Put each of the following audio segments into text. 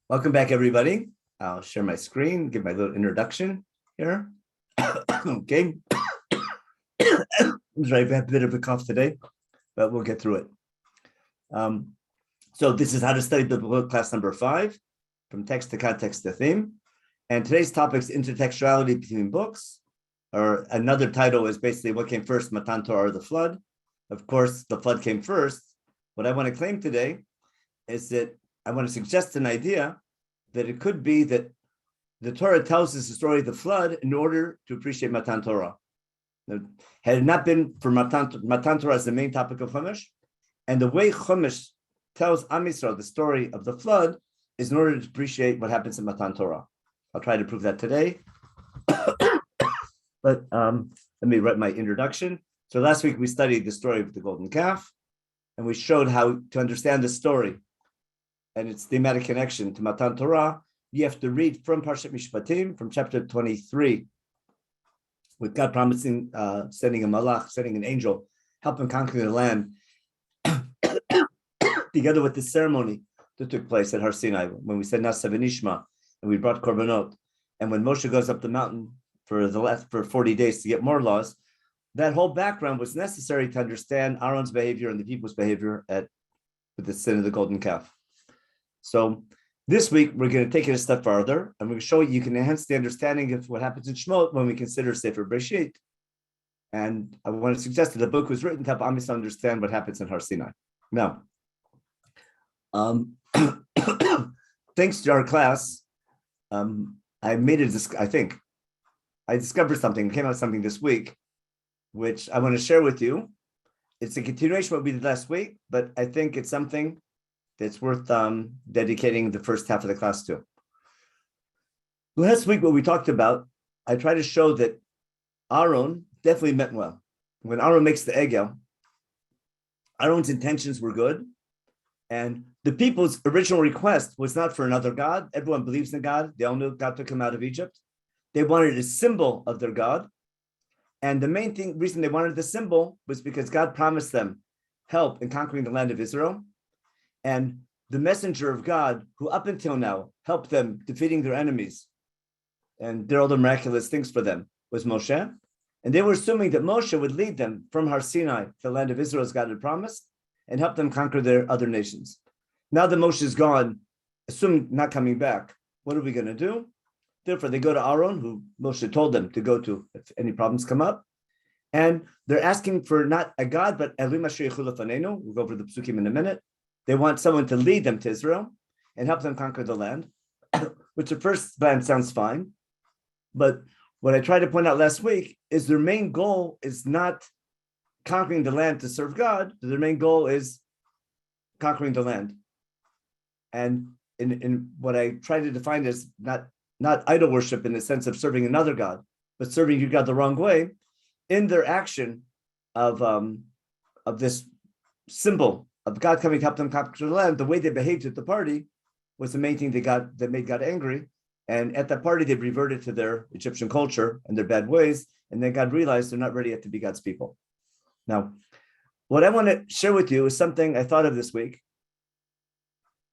Welcome back, everybody. I'll share my screen, give my little introduction here. Okay. I'm sorry, I have a bit of a cough today, but we'll get through it. So this is how to study biblical class number 5, from text to context to theme. And today's topic is intertextuality between books, or another title is basically what came first, Matandroi or the flood. Of course, the flood came first. What I want to claim today is that I want to suggest an idea that it could be that the Torah tells us the story of the flood in order to appreciate Matandroi. Had it not been for Matandroi as the main topic of Chumash, and the way Chumash tells Am Yisrael the story of the flood is in order to appreciate what happens in Matandroi. I'll try to prove that today. But let me write my introduction. So last week we studied the story of the golden calf, and we showed how to understand the story and its thematic connection to Matandroi. You have to read from Parshat Mishpatim, from chapter 23, with God promising, sending a malach, sending an angel, help him conquer the land, together with the ceremony that took place at Har Sinai, when we said Nasa v'nishma, and we brought korbanot. And when Moshe goes up the mountain for 40 days to get more laws, that whole background was necessary to understand Aaron's behavior and the people's behavior with the sin of the golden calf. So this week, we're going to take it a step farther, and we're going to show you can enhance the understanding of what happens in Shemot when we consider Sefer Bereshit. And I want to suggest that the book was written to help Am Yisrael understand what happens in Har Sinai. Now, thanks to our class, I discovered something, came out something this week, which I want to share with you. It's a continuation of what we did last week, but I think it's something that's worth dedicating the first half of the class to. Last week, what we talked about, I tried to show that Aaron definitely meant well. When Aaron makes the egel, Aaron's intentions were good, and the people's original request was not for another God. Everyone believes in God. They all knew God took them out of Egypt. They wanted a symbol of their God. And the main reason they wanted the symbol was because God promised them help in conquering the land of Israel. And the messenger of God, who up until now helped them defeating their enemies and did all the miraculous things for them, was Moshe. And they were assuming that Moshe would lead them from Har Sinai to the land of Israel as God had promised and help them conquer their other nations. Now that Moshe is gone, assuming not coming back, what are we going to do? Therefore, they go to Aaron, who Moshe told them to go to if any problems come up. And they're asking for not a God, but Elohim asher yichulu lefanenu. We'll go over the psukim in a minute. They want someone to lead them to Israel and help them conquer the land, which at first glance sounds fine. But what I tried to point out last week is their main goal is not conquering the land to serve God. Their main goal is conquering the land. And in what I try to define as not idol worship in the sense of serving another God, but serving your God the wrong way, in their action of this symbol of God coming to help them conquer the land, the way they behaved at the party was the main thing that made God angry. And at that party, they reverted to their Egyptian culture and their bad ways. And then God realized they're not ready yet to be God's people. Now, what I want to share with you is something I thought of this week.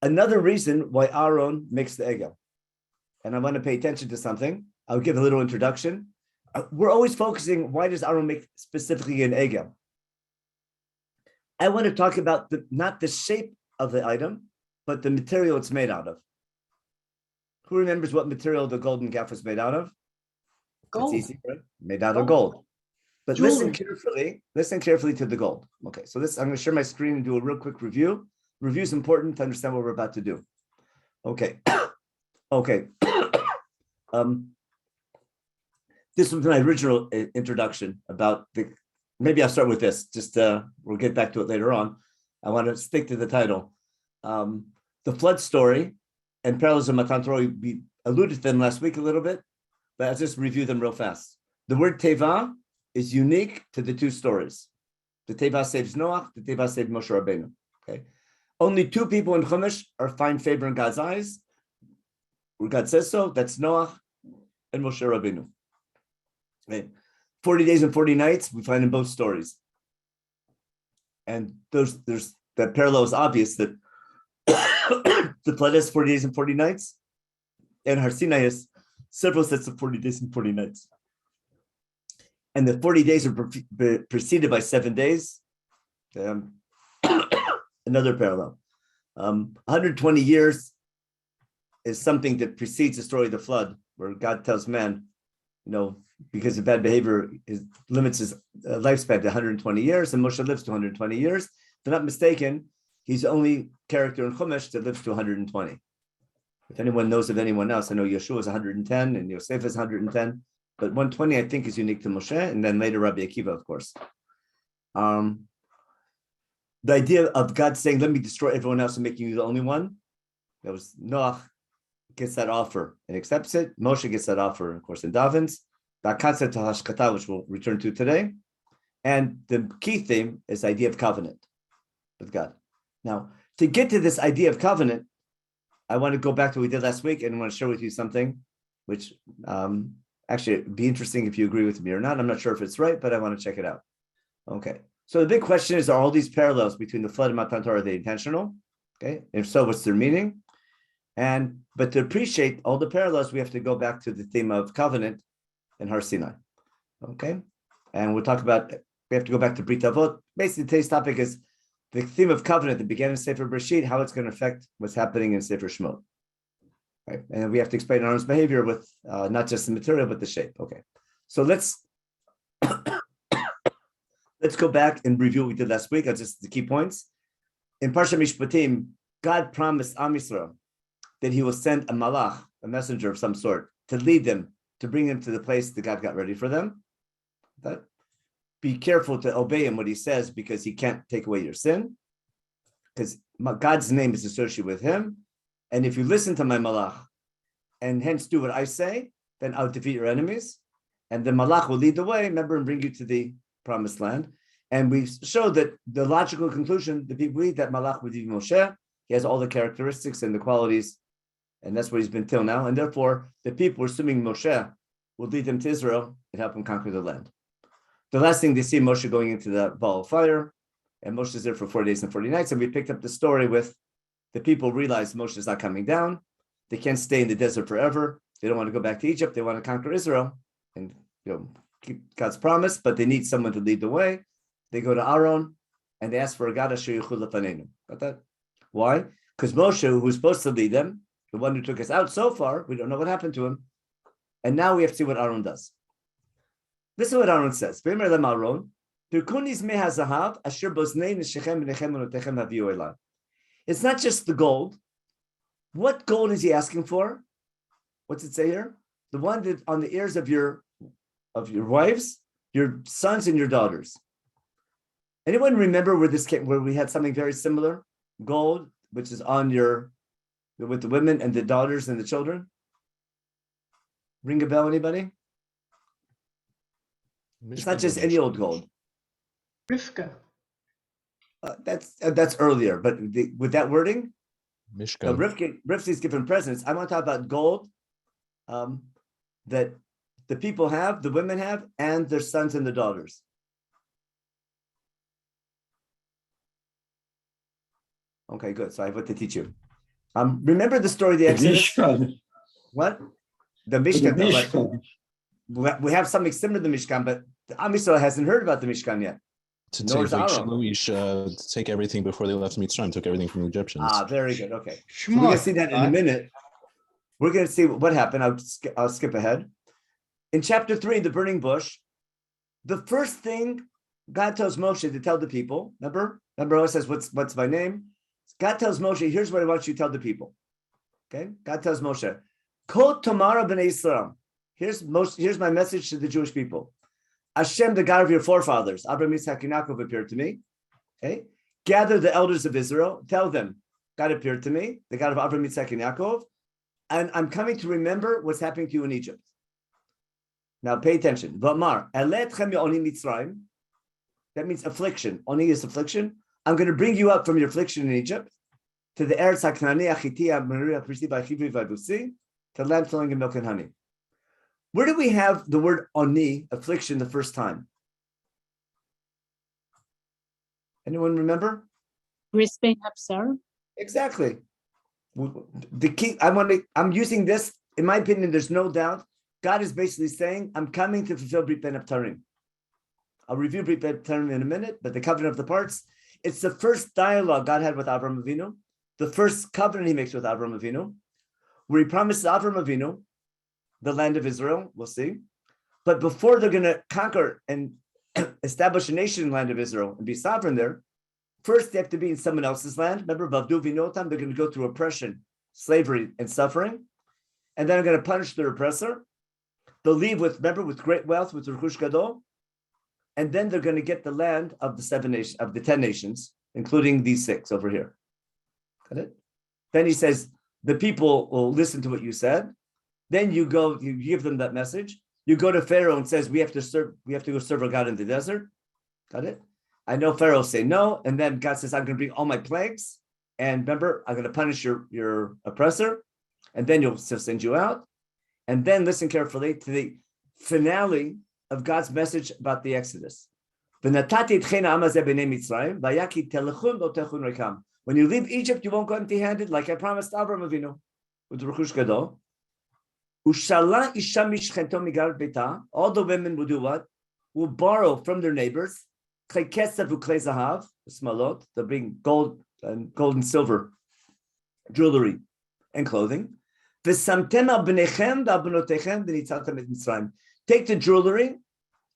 Another reason why Aaron makes the egel. And I want to pay attention to something. I'll give a little introduction. We're always focusing, why does Aaron make specifically an egel? I want to talk about not the shape of the item, but the material it's made out of. Who remembers what material the golden calf was made out of? Gold. It's easy, right? Made out of gold. But listen carefully to the gold. Okay, so I'm going to share my screen and do a real quick review. Review is important to understand what we're about to do. Okay. Okay. This was my original introduction about maybe I'll start with this, we'll get back to it later on. I want to stick to the title. The flood story and parallels of Matandroi, we alluded to them last week a little bit, but I'll just review them real fast. The word teva is unique to the two stories. The teva saves Noach, the teva saved Moshe Rabbeinu. Okay. Only two people in Chumash find favor in God's eyes, where God says so, that's Noach and Moshe Rabbeinu. Okay. 40 days and 40 nights, we find in both stories. And that parallel is obvious that The flood has 40 days and 40 nights, and Har Sinai has several sets of 40 days and 40 nights. And the 40 days are preceded by 7 days. Another parallel. 120 years is something that precedes the story of the flood, where God tells man, because of bad behavior, limits his lifespan to 120 years, and Moshe lives to 120 years. If I'm not mistaken, he's the only character in Chumash that lives to 120. If anyone knows of anyone else, I know Yeshua is 110 and Yosef is 110, but 120 I think is unique to Moshe, and then later Rabbi Akiva, of course. The idea of God saying, let me destroy everyone else and making you the only one, that was Noach gets that offer and accepts it. Moshe gets that offer, of course, and davens. Which we'll return to today. And the key theme is the idea of covenant with God. Now, to get to this idea of covenant, I want to go back to what we did last week, and I want to share with you something which actually it'd be interesting if you agree with me or not. I'm not sure if it's right, but I want to check it out. Okay. So the big question is, are all these parallels between the flood and Matandroi, are they intentional? Okay. If so, what's their meaning? But to appreciate all the parallels, we have to go back to the theme of covenant in Har Sinai. Okay. And we'll talk about, we have to go back to Brit Avot. Basically, today's topic is the theme of covenant that began in Sefer Bereshit, how it's going to affect what's happening in Sefer Shemot. Right. And we have to explain Aaron's behavior with not just the material, but the shape. Okay. So let's go back and review what we did last week. Just the key points. In Parsha Mishpatim, God promised Am Yisrael that he will send a malach, a messenger of some sort, to lead them, to bring them to the place that God got ready for them. But be careful to obey him what he says, because he can't take away your sin, because God's name is associated with him. And if you listen to my malach and hence do what I say, then I'll defeat your enemies. And the malach will lead the way, remember, and bring you to the promised land. And we showed that the logical conclusion, the people believe that malach would be Moshe. He has all the characteristics and the qualities, and that's what he's been till now. And therefore, the people were assuming Moshe will lead them to Israel and help them conquer the land. The last thing they see Moshe going into the ball of fire, and Moshe is there for 40 days and 40 nights. And we picked up the story with the people realize Moshe is not coming down. They can't stay in the desert forever. They don't want to go back to Egypt. They want to conquer Israel and keep God's promise, but they need someone to lead the way. They go to Aaron and they ask for a God asher yichud lefanenu. Got that? Why? Because Moshe, who's supposed to lead them, the one who took us out so far, we don't know what happened to him. And now we have to see what Aaron does. This is what Aaron says. It's not just the gold. What gold is he asking for? What's it say here? The one that on the ears of your wives, your sons and your daughters. Anyone remember where this came, where we had something very similar? Gold, which is on with the women and the daughters and the children. Ring a bell, anybody? It's not just any old gold. Rivka. That's earlier, but with that wording, Mishkan. Rivka's given presents. I want to talk about gold that the people have, the women have, and their sons and their daughters. Okay, good. So I have what to teach you. Remember the story of the Exodus? Mishkan. What? The Mishkan. The Mishkan. We have something similar to the Mishkan, but the Am Yisrael hasn't heard about the Mishkan yet. To Nor take is like Aaron. Shlomish, take everything before they left Mitzrayim, took everything from the Egyptians. Very good. Okay. So we're going to see that in a minute. We're going to see what happened. I'll skip ahead. In chapter 3, the burning bush, the first thing God tells Moshe to tell the people, remember it says, what's my name? God tells Moshe, here's what I want you to tell the people. Okay? God tells Moshe, Kol Tomara b'nei Yisrael. Here's my message to the Jewish people. Hashem, the God of your forefathers, Abraham, Yitzhak, and Yaakov appeared to me. Okay? Gather the elders of Israel, tell them, God appeared to me, the God of Abraham, Yitzhak, and Yaakov, and I'm coming to remember what's happening to you in Egypt. Now pay attention. V'amar, eletchem me'oni Mitzrayim. That means affliction. Oni is affliction. I'm going to bring you up from your affliction in Egypt to the Eretz HaKnani, HaChiti, HaMeria, HaPerisi, HaHivi, HaYebusi, to land flowing in milk and honey. Where do we have the word oni, affliction, the first time? Anyone remember? Brisbane Absar. Exactly. The key, I'm using this, in my opinion, there's no doubt. God is basically saying, I'm coming to fulfill Brit Ben Abtarim. I'll review Brit Ben Abtarim in a minute, but the covenant of the parts, it's the first dialogue God had with Avraham Avinu, the first covenant he makes with Avraham Avinu, where he promises Avraham Avinu the land of Israel, we'll see. But before they're going to conquer and establish a nation in the land of Israel and be sovereign there, first they have to be in someone else's land. Remember, Vavdu Vinotam, they're going to go through oppression, slavery, and suffering. And then they're going to punish their oppressor. They'll leave with great wealth, with Ruchush Gadol. And then they're going to get the land of the 7 nations, of the 10 nations, including these 6 over here. Got it? Then he says, the people will listen to what you said. Then you give them that message. You go to Pharaoh and says, we have to go serve our God in the desert. Got it? I know Pharaoh will say no. And then God says, I'm going to bring all my plagues. And remember, I'm going to punish your oppressor. And then you'll send you out. And then listen carefully to the finale of God's message about the Exodus. When you leave Egypt, you won't go empty-handed, like I promised Avraham Avinu with Ruchush Gadol. All the women will do what? Will borrow from their neighbors. They'll bring gold and silver, jewelry, and clothing. Take the jewelry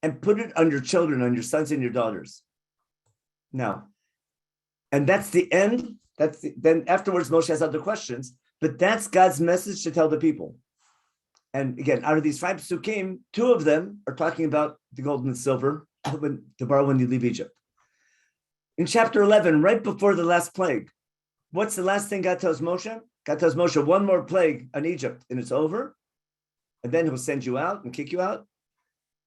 and put it on your children, on your sons and your daughters. Now, and that's the end. Then afterwards, Moshe has other questions, but that's God's message to tell the people. And again, out of these 5 psukim, 2 of them are talking about the gold and silver to borrow when you leave Egypt. In chapter 11, right before the last plague, what's the last thing God tells Moshe? God tells Moshe, 1 more plague on Egypt, and it's over. And then he'll send you out and kick you out.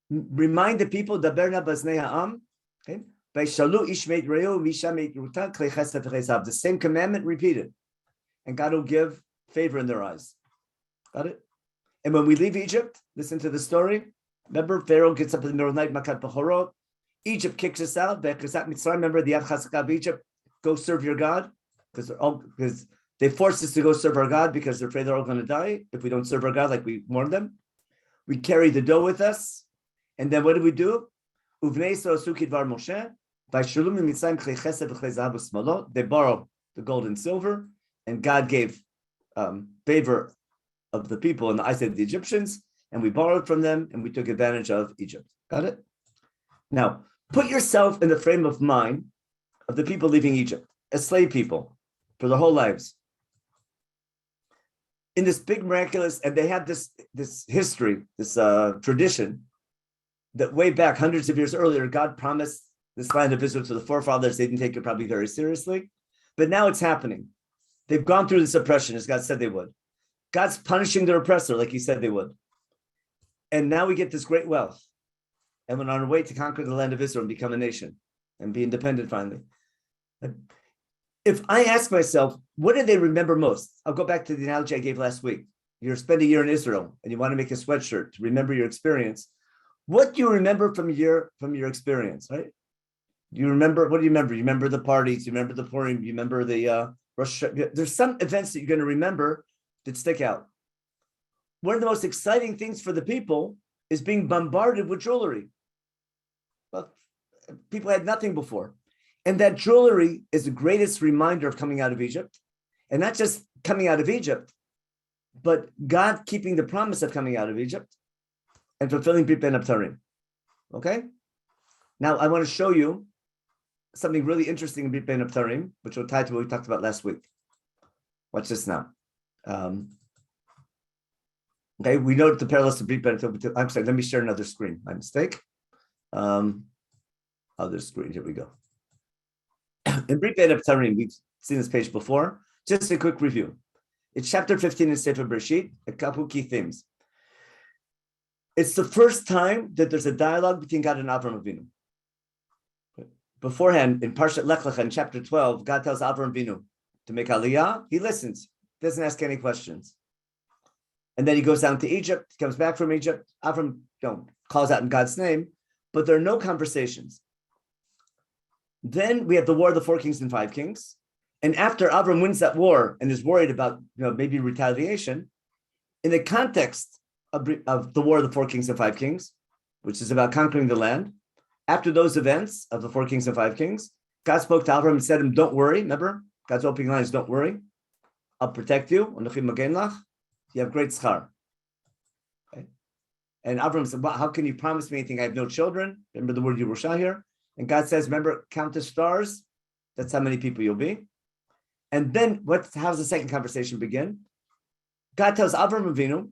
Remind the people, Daberna Baznei Ha'am, okay? The same commandment repeated. And God will give favor in their eyes. Got it? And when we leave Egypt, listen to the story. Remember, Pharaoh gets up in the middle of the night, Makat Bechorot. Egypt kicks us out. Remember the Yad Chazakah of Egypt, go serve your God. Because they forced us to go serve our God because they're afraid they're all going to die if we don't serve our God like we warned them. We carry the dough with us. And then what do we do? They borrow the gold and silver, and God gave favor of the people in the eyes of the Egyptians, and we borrowed from them, and we took advantage of Egypt. Got it? Now, put yourself in the frame of mind of the people leaving Egypt, as slave people, for their whole lives. In this big miraculous, and they have this history, this tradition, that way back hundreds of years earlier, God promised this land of Israel to the forefathers. They didn't take it probably very seriously, but now it's happening. They've gone through this oppression, as God said they would. God's punishing their oppressor, like he said they would. And now we get this great wealth. And we're on our way to conquer the land of Israel and become a nation and be independent finally. If I ask myself, what do they remember most? I'll go back to the analogy I gave last week. You spend a year in Israel and you want to make a sweatshirt to remember your experience. What do you remember from your experience, right? What do you remember? You remember the parties, you remember the Purim, you remember the Rosh. There's some events that you're going to remember that stick out. One of the most exciting things for the people is being bombarded with jewelry. Well, people had nothing before. And that jewelry is the greatest reminder of coming out of Egypt. And not just coming out of Egypt, but God keeping the promise of coming out of Egypt and fulfilling Brit Ben Abtarim. Okay? Now, I want to show you something really interesting in Brit Ben Abtarim, which will tie to what we talked about last week. Watch this now. Okay, we know the parallels to Brit Ben Abtarim. I'm sorry, let me share another screen. My mistake. Other screen, here we go. In Brit Ben Abtarim, we've seen this page before. Just a quick review. It's chapter 15 in Sefer Bereshit, a couple key themes. It's the first time that there's a dialogue between God and Avraham Avinu. Beforehand, in Parshat Lech Lecha, in chapter 12, God tells Avraham Avinu to make Aliyah. He listens, doesn't ask any questions. And then he goes down to Egypt, comes back from Egypt. Avraham calls out in God's name, but there are no conversations. Then we have the War of the 4 Kings and 5 Kings. And after Avram wins that war and is worried about maybe retaliation, in the context of the War of the Four Kings and Five Kings, which is about conquering the land, after those events of the Four Kings and Five Kings, God spoke to Avram and said to him, don't worry. Remember, God's opening line is, don't worry. I'll protect you. You have great schar. Okay? And Avram said, well, how can you promise me anything? I have no children. Remember the word Yerusha here? And God says, remember, count the stars. That's how many people you'll be. And then how's the second conversation begin? God tells Avram Avinu,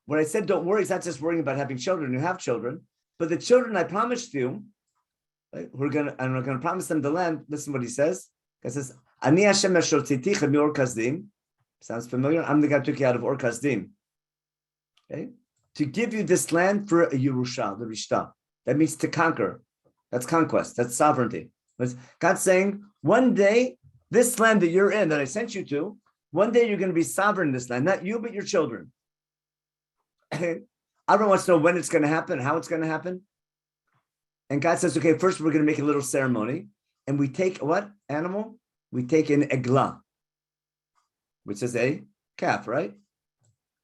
when I said don't worry, it's not just worrying about having children. You have children, but the children I promised you, right, I'm going to promise them the land. Listen what he says. God says, Ani Hashem asher tziticha mior kasdim. Sounds familiar? I'm the God who took you out of Or Kasdim. Okay? To give you this land for a Yerusha, the Rishta. That means to conquer. That's conquest. That's sovereignty. God's saying, one day, this land that you're in, that I sent you to, one day you're going to be sovereign in this land. Not you, but your children. Everyone wants to know when it's going to happen, how it's going to happen. And God says, okay, first we're going to make a little ceremony. And we take what animal? We take an eglah, which is a calf, right?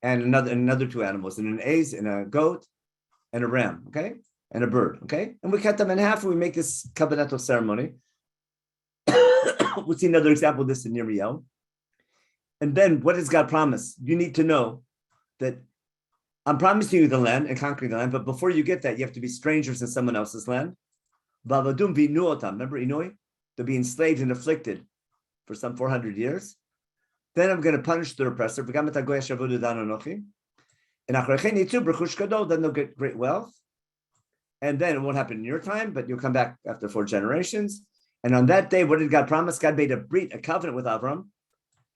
And another two animals, and an aze, and a goat, and a ram, okay? And a bird, okay? And we cut them in half, and we make this covenantal ceremony. We'll see another example of this in Yirmiyahu. And then what does God promise? You need to know that I'm promising you the land and conquering the land, but before you get that, you have to be strangers in someone else's land. Remember Inoi? They'll be enslaved and afflicted for some 400 years. Then I'm going to punish the oppressor. And then they'll get great wealth. And then it won't happen in your time, but you'll come back after 4 generations. And on that day, what did God promise? God made a covenant with Avram,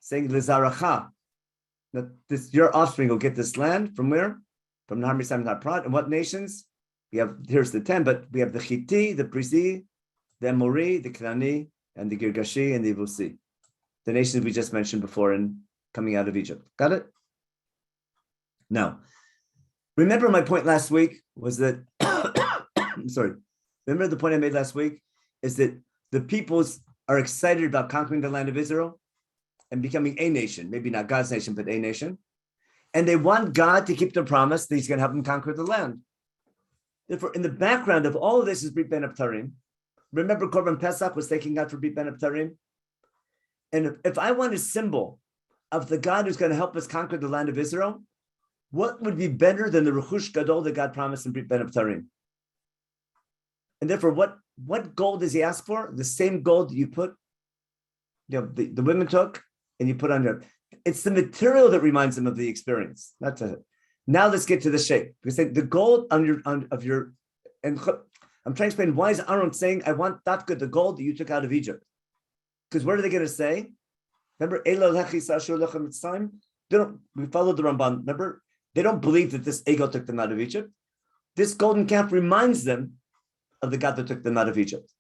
saying, Lizaracha, that your offspring will get this land from where? From Nahar Misam Prat. And what nations? Here's the 10, but we have the Chiti, the Prizi, the Amori, the Knani, and the Girgashi, and the Ivusi. The nations we just mentioned before in coming out of Egypt. Got it? Now, remember my point last week was that, remember the point I made last week is that the peoples are excited about conquering the land of Israel and becoming a nation, maybe not God's nation, but a nation. And they want God to keep their promise that he's going to help them conquer the land. Therefore, in the background of all of this is Brit Ben Abtarim. Remember Korban Pesach was thanking God for Brit Ben Abtarim? And if I want a symbol of the God who's going to help us conquer the land of Israel, what would be better than the Rechush Gadol that God promised in Brit Ben Abtarim? And therefore, what gold does he ask for? The same gold you put, the women took, and you put on your. It's the material that reminds them of the experience. Now let's get to the shape. Because the gold and I'm trying to explain why is Aaron saying, I want the gold that you took out of Egypt. Because what are they going to say? Remember, we followed the Ramban. Remember, they don't believe that this ego took them out of Egypt. This golden calf reminds them of the God that took them out of Egypt.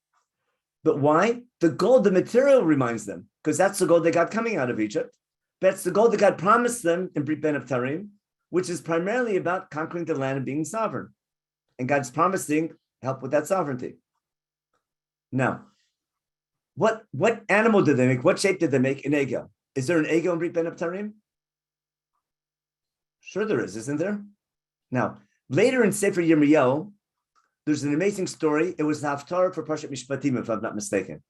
But why? The gold, the material reminds them, because that's the gold they got coming out of Egypt. That's the gold that God promised them in Brit Ben Abtarim, which is primarily about conquering the land and being sovereign. And God's promising help with that sovereignty. Now, what animal did they make? What shape did they make? An ego. Is there an ego in Brit Ben Abtarim? Sure there is, isn't there? Now, later in Sefer Yirmiyahu, there's an amazing story. It was the Haftarah for Parshat Mishpatim, if I'm not mistaken.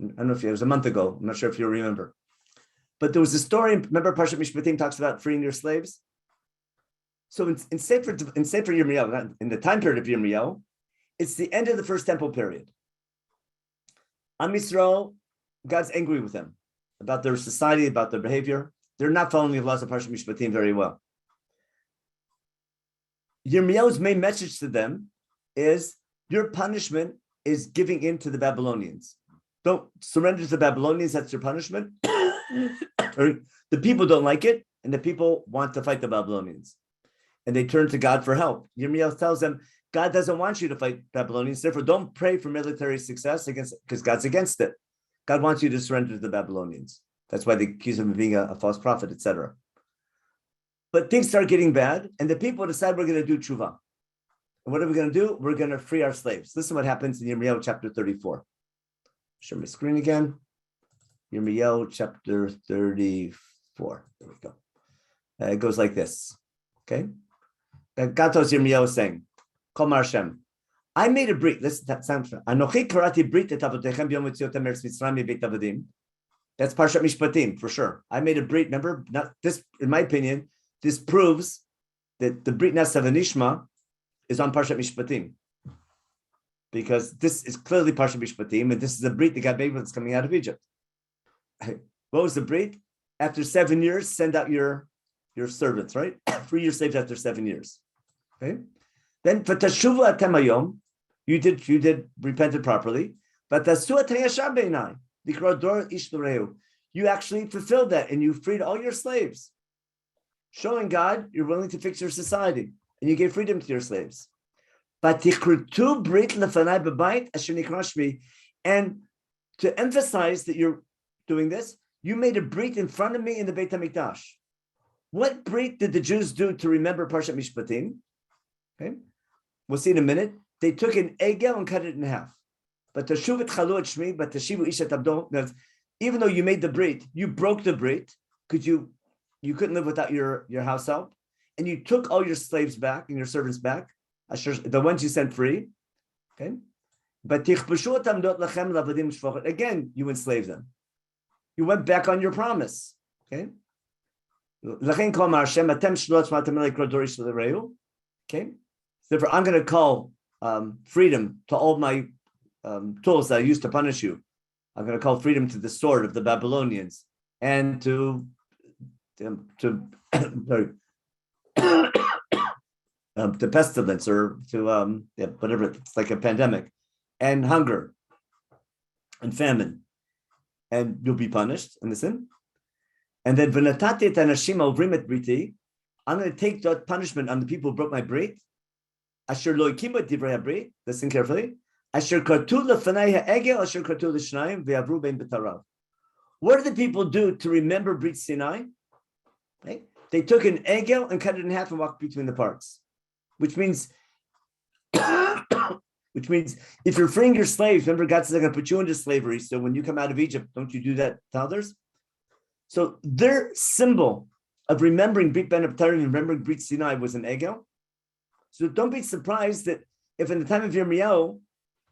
I don't know if it was a month ago. I'm not sure if you remember. But there was a story, remember Parshat Mishpatim talks about freeing your slaves? So in Sefer Yirmiyahu, in the time period of Yirmiyahu, it's the end of the first temple period. Am Yisrael, God's angry with them about their society, about their behavior. They're not following the laws of Parshat Mishpatim very well. Yirmiyahu's main message to them is your punishment is giving in to the Babylonians. Don't surrender to the Babylonians, that's your punishment. The people don't like it, and the people want to fight the Babylonians. And they turn to God for help. Yirmiyahu tells them, God doesn't want you to fight Babylonians, therefore don't pray for military success because God's against it. God wants you to surrender to the Babylonians. That's why they accuse him of being a false prophet, etc. But things start getting bad, and the people decide we're going to do tshuva. And what are we going to do? We're going to free our slaves. Listen what happens in Yirmiyahu chapter 34. Share my screen again. Yirmiyahu chapter 34. There we go. It goes like this. Okay. God tells Yirmiyahu saying, Kol Mar Hashem, I made a brit. Listen, that sounds Anochi karati brit et avotechem b'yom yetziatem eretz Mitzrayim mibeit avadim. That's Parshat Mishpatim for sure. I made a brit. Remember, not this. In my opinion, this proves that the brit Nasa v'nishma is on Parshat Mishpatim, because this is clearly Parshat Mishpatim, and this is the brit that God made when it's coming out of Egypt. What was the brit? After 7 years, send out your servants, right? Free your slaves after 7 years. Okay. Then for tashuvu atem hayom, you did repented properly. But tasu atem yashar beinai, dikra dor ish l'reu. You actually fulfilled that, and you freed all your slaves, showing God you're willing to fix your society, and you gave freedom to your slaves. But tichrutu brit lefanai b'bayit asher nikra shmi, and to emphasize that you're doing this, you made a brit in front of me in the Beit HaMikdash. What brit did the Jews do to remember Parshat Mishpatim? Okay, we'll see in a minute. They took an egel and cut it in half. But tashuv chalu et shmi, but tashivu ishat abdo. Even though you made the brit, you broke the brit because you couldn't live without your house help, and you took all your slaves back and your servants back, the ones you sent free. Okay, but again, you enslaved them. You went back on your promise. Okay. Okay. Therefore, I'm going to call freedom to all my tools that I used to punish you. I'm going to call freedom to the sword of the Babylonians and to pestilence, or to whatever, it's like a pandemic, and hunger and famine, and you'll be punished in the sin. And then v'natati et hanashim ovrim et briti, I'm going to take that punishment on the people who broke my brit. Asher lo hikimu et divrei habrit. Listen carefully. Asher kartu lefanai ha'egel, asher kartu l'shnayim ve'avru bein b'tarav. What did the people do to remember Brit Sinai? Okay. They took an egel and cut it in half and walked between the parts, which means if you're freeing your slaves, remember God says I'm going to put you into slavery. So when you come out of Egypt, don't you do that to others? So their symbol of remembering Brit Ben Abtarim, remembering Brit Sinai, was an egel. So don't be surprised that if in the time of Yirmiyahu,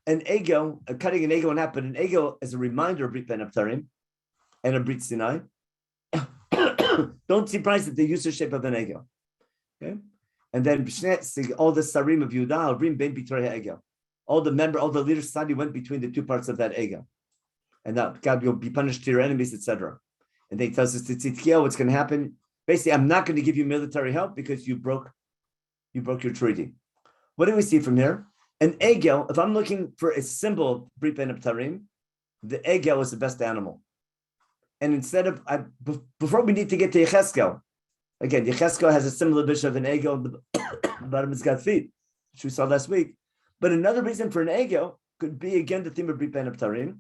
an egel, cutting an egel in half, but an egel as a reminder of Brit Ben Abtarim and a Brit Sinai, don't be surprised that they use the shape of an egel. Okay, and then all the sarim of Yehuda, Rim Ben Bitrei Egel, all the leaders of society went between the two parts of that egel, and now God will be punished to your enemies, etc. And they tell us to Tzidkiyahu what's going to happen. Basically, I'm not going to give you military help because you broke your treaty. What do we see from here? An egel, if I'm looking for a symbol of Brit Ben Abtarim, the egel is the best animal. And instead of, before we need to get to Yecheskel, again, Yecheskel has a similar vision of an egel on the bottom of his got feet, which we saw last week. But another reason for an egel could be, again, the theme of Brit Ben Abtarim.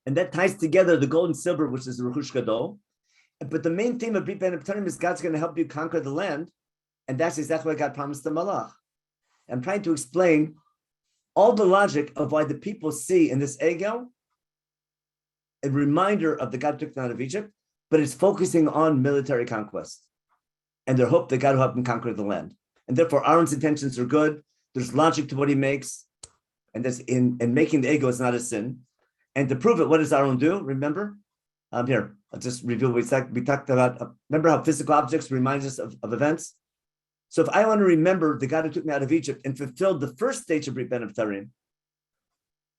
And that ties together the gold and silver, which is the Rechush Gadol. But the main theme of Brit Ben Abtarim is God's going to help you conquer the land. And that's exactly what God promised the Malach. I'm trying to explain all the logic of why the people see in this egel a reminder of the God who took them out of Egypt, but it's focusing on military conquest and their hope that God will help them conquer the land. And therefore, Aaron's intentions are good. There's logic to what he makes, and that's in making the egel is not a sin. And to prove it, what does Aaron do? Remember, here I'll just review what we talked about. Remember how physical objects remind us of events. So if I want to remember the God who took me out of Egypt and fulfilled the first stage of Brit Ben Abtarim,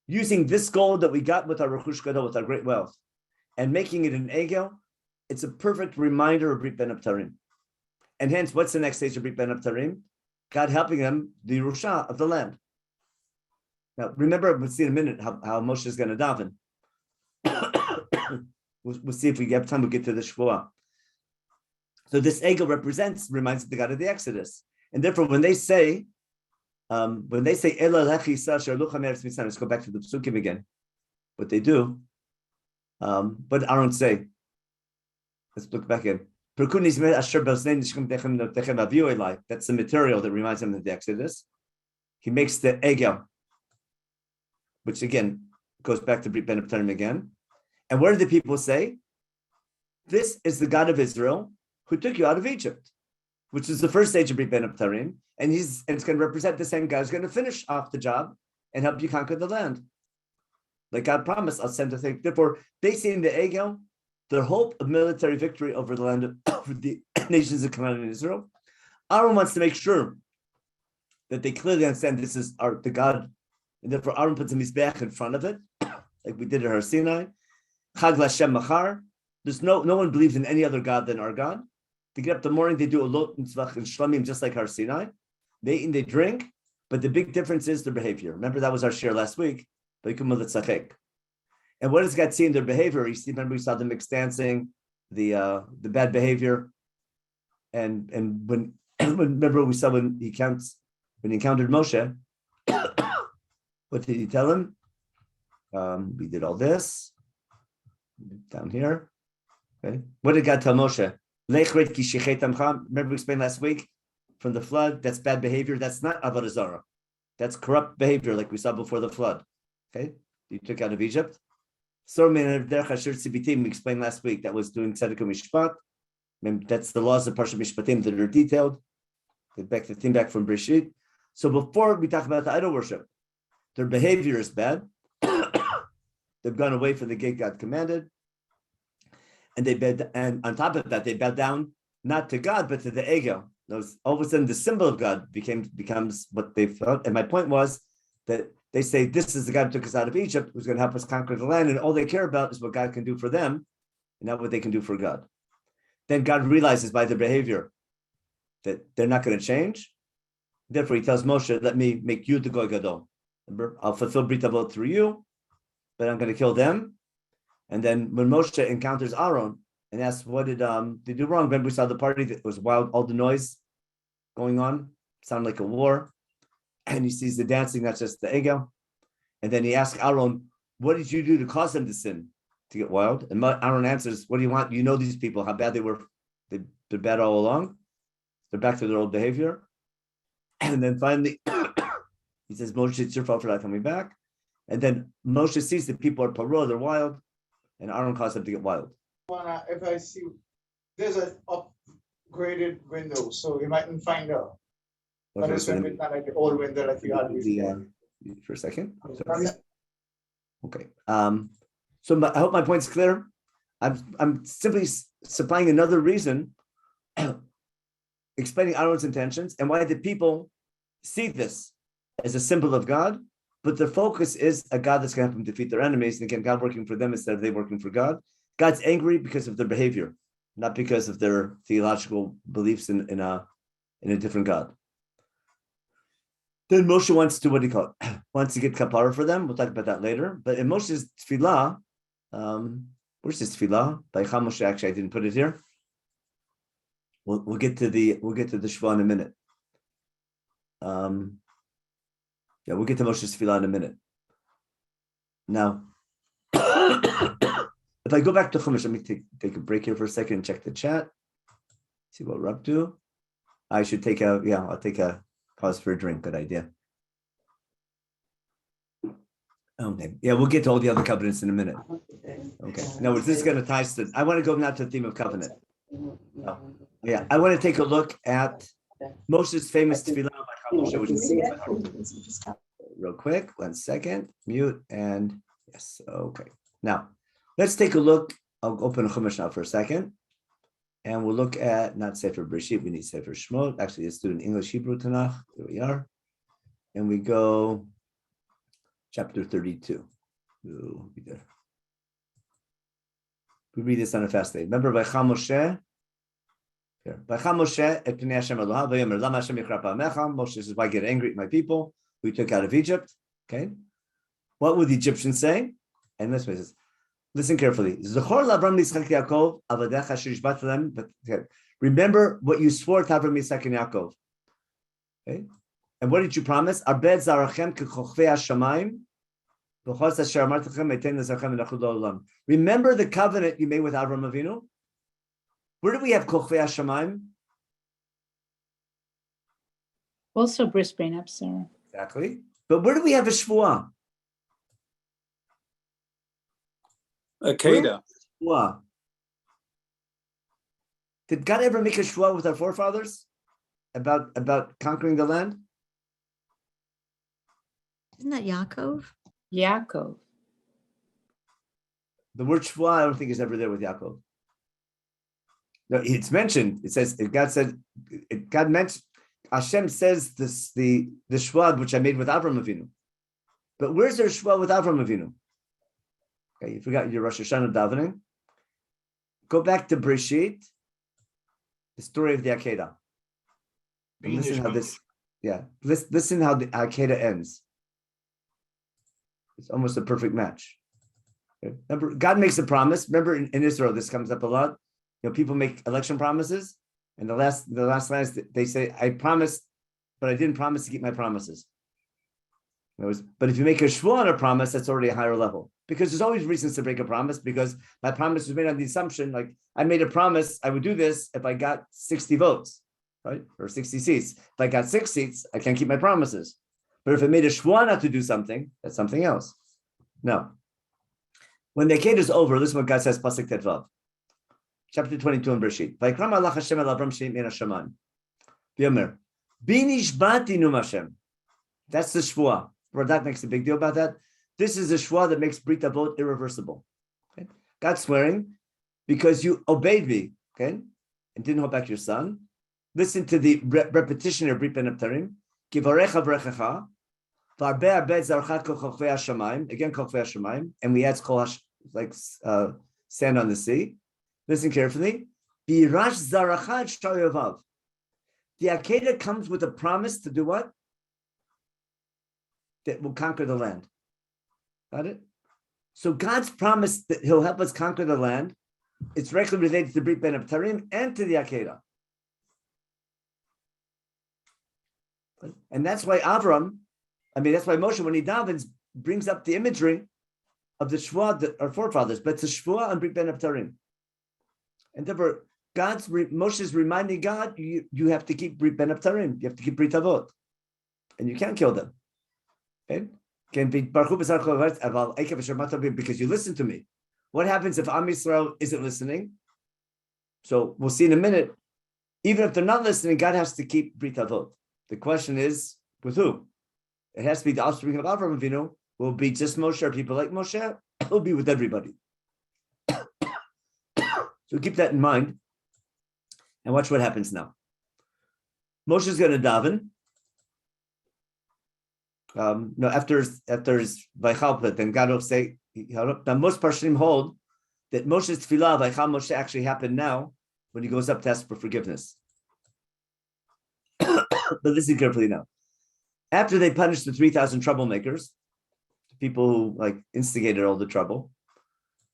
using this gold that we got with our Rechush Gadol, with our great wealth, and making it an egel, it's a perfect reminder of Brit Ben Abtarim. And hence, what's the next stage of Brit Ben Abtarim? God helping them, the Yerusha of the land. Now, remember, we'll see in a minute how Moshe is going to daven. We'll see if we have time, we'll get to the Shvuah. So this egel reminds the God of the Exodus. And therefore, when they say, Ela Lechi Yisrael She'alucha Me'eretz Mitzrayim, let's go back to the Psukim again. What they do, what did Aaron say? Let's look back in. That's the material that reminds him of the Exodus. He makes the egel, which again goes back to Brit Ben Abtarim again. And what did the people say? This is the God of Israel who took you out of Egypt, which is the first stage of Brit Ben Abtarim, and it's going to represent the same God who's going to finish off the job and help you conquer the land. Like God promised, I'll send a thing. Therefore, they see in the Egel their hope of military victory over the land of over the nations of Canaan and Israel. Aaron wants to make sure that they clearly understand this is the God, and therefore Aaron puts a mizbeach in front of it, like we did at Har Sinai. Chag Lashem Machar. There's no one believes in any other God than our God. They get up in the morning, they do a lot and shlamim just like Har Sinai. They eat and they drink, but the big difference is their behavior. Remember that was our share last week. And what does God see in their behavior? Remember we saw the mixed dancing, the bad behavior, and when remember we saw when he encountered Moshe, what did he tell him? We did all this down here. Okay, what did God tell Moshe? Remember we explained last week from the flood. That's bad behavior. That's not avodah zarah. That's corrupt behavior, like we saw before the flood. Okay, you took out of Egypt. We explained last week that was doing tzedek mishpat. That's the laws of Parshat Mishpatim that are detailed. The theme back from Breshit. So before we talk about the idol worship, their behavior is bad. They've gone away from the gate God commanded, and on top of that, they bow down not to God but to the ego. Those all of a sudden, the symbol of God becomes what they felt. And my point was that they say, this is the God who took us out of Egypt, who's going to help us conquer the land, and all they care about is what God can do for them, and not what they can do for God. Then God realizes by their behavior that they're not going to change. Therefore, he tells Moshe, let me make you the Goy Gadol. Remember, I'll fulfill Brit Avot through you, but I'm going to kill them. And then when Moshe encounters Aaron and asks, what did they do wrong? Remember, we saw the party that was wild, all the noise going on, sounded like a war. And he sees the dancing, not just the ego. And then he asks Aaron, what did you do to cause them to sin, to get wild? And Aaron answers, what do you want? You know these people, how bad they were. They're bad all along. They're back to their old behavior. And then finally, he says, Moshe, it's your fault for not coming back. And then Moshe sees that people are paro, they're wild, and Aaron caused them to get wild. If I see, there's an upgraded window, so you mightn't find out. But it's not like the old window like you had before. For a second. Okay. So I hope my point's clear. I'm simply supplying another reason, explaining Aaron's intentions and why the people see this as a symbol of God, but their focus is a God that's going to help them defeat their enemies. And again, God working for them instead of they working for God. God's angry because of their behavior, not because of their theological beliefs in a different God. Then Moshe wants to, what do you call it? Wants to get Kaphara for them. We'll talk about that later. But in Moshe's tefillah, where's his tefillah? By Moshe, actually, I didn't put it here. We'll get to the Shva in a minute. We'll get to Moshe's tefillah in a minute. Now, if I go back to Chumash, let me take a break here for a second and check the chat. See what we're up to. I should I'll take a pause for a drink. Good idea. Okay. Yeah, we'll get to all the other covenants in a minute. Okay. No, this is going to tie to. I want to go now to the theme of covenant. Oh. Yeah, I want to take a look at Moshe's famous tefillah by Moshe, which is real quick. 1 second. Mute and yes. Okay. Now, let's take a look. I'll open Chumash now for a second. And we'll look at not Sefer Breshit, we need Sefer Shemot. Actually, let's do an English Hebrew Tanakh. Here we are. And we go chapter 32. We'll be there. We read this on a fast day. Remember, Vaycha Moshe. Here. Vaycha Moshe et Pnei Hashem Eloha v'yomer Lama Hashem yikra pa'amecha. Moshe says, why get angry at my people who we took out of Egypt? Okay. What would the Egyptians say? And this way it says, listen carefully. Remember what you swore to Avram, Yitzchak, and Yaakov. Okay? And what did you promise? Remember the covenant you made with Avram Avinu? Where do we have Kochvei HaShamayim? Also Bris Bein Absar. Exactly. But where do we have a Shvuah? Akeda. Shua. Did God ever make a shua with our forefathers about conquering the land? Isn't that Yaakov? Yaakov. The word shua, I don't think is ever there with Yaakov. No, it's mentioned. It says God mentioned. Hashem says this the shua which I made with Avram Avinu. But where's there shua with Avram Avinu? Okay, you forgot your Rosh Hashanah davening. Go back to Breshit, the story of the Akedah. And listen how this, listen how the Akedah ends. It's almost a perfect match. Okay. Remember, God makes a promise. Remember, in Israel, this comes up a lot. People make election promises, and the last lines they say, "I promised, but I didn't promise to keep my promises." But if you make a shvua on a promise, that's already a higher level, because there's always reasons to break a promise, because my promise was made on the assumption, like I made a promise I would do this if I got 60 votes, right? Or 60 seats. If I got 6 seats, I can't keep my promises. But if I made a shvua not to do something, that's something else. No. When the Akedah is over, listen what God says, Pasuk Tetvav. Chapter 22 in Bereshit. Vayikram Allah Hashem el Avram sheim min hashamayim. V'yomer, Binishbati num Hashem. That's the shvua. Radak makes a big deal about that. This is a shvua that makes Brit Avot irreversible. Okay? God's swearing, because you obeyed me, okay, and didn't hold back your son. Listen to the repetition of Brit Ben Abtarim. Kivarecha v'rechecha, v'arbe arbed zarcha kol chochvei hashamayim. Again, chochvei hashamayim, and we add like sand on the sea. Listen carefully. Birash zarachad shoyovav. The Akedah comes with a promise to do what? That will conquer the land. Got it? So God's promise that He'll help us conquer the land, it's directly related to Brit Ben Abtarim and to the Akedah. And that's why that's why Moshe, when he davens, brings up the imagery of the shvua that our forefathers, but it's a shvua on Brit Ben Abtarim. And therefore, Moshe is reminding God, you have to keep Brit Ben Abtarim, you have to keep Brit Avot, and you can't kill them. Okay? Because you listen to me. What happens if Am Yisrael isn't listening? So we'll see in a minute. Even if they're not listening, God has to keep Brit Avot. The question is, with who? It has to be the offspring of Avraham Avinu. Will it be just Moshe or people like Moshe? It will be with everybody. So keep that in mind. And watch what happens now. Moshe is going to daven. After his Vaichalpet, then God will say, now most Parshanim hold that Moshe's tefillah, Vaichal Moshe, actually happened now when he goes up to ask for forgiveness. But listen carefully now. After they punished the 3,000 troublemakers, the people who instigated all the trouble,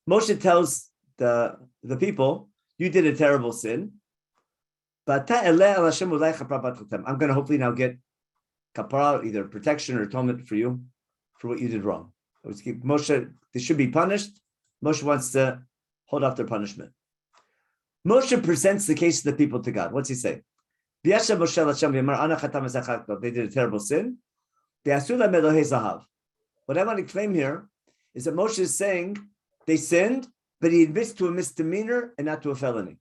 Moshe tells the people, you did a terrible sin, but I'm going to hopefully now get Kaphara, either protection or atonement for you for what you did wrong. Moshe, they should be punished. Moshe wants to hold off their punishment. Moshe presents the case of the people to God. What's he say? They did a terrible sin. What I want to claim here is that Moshe is saying they sinned, but he admits to a misdemeanor and not to a felony.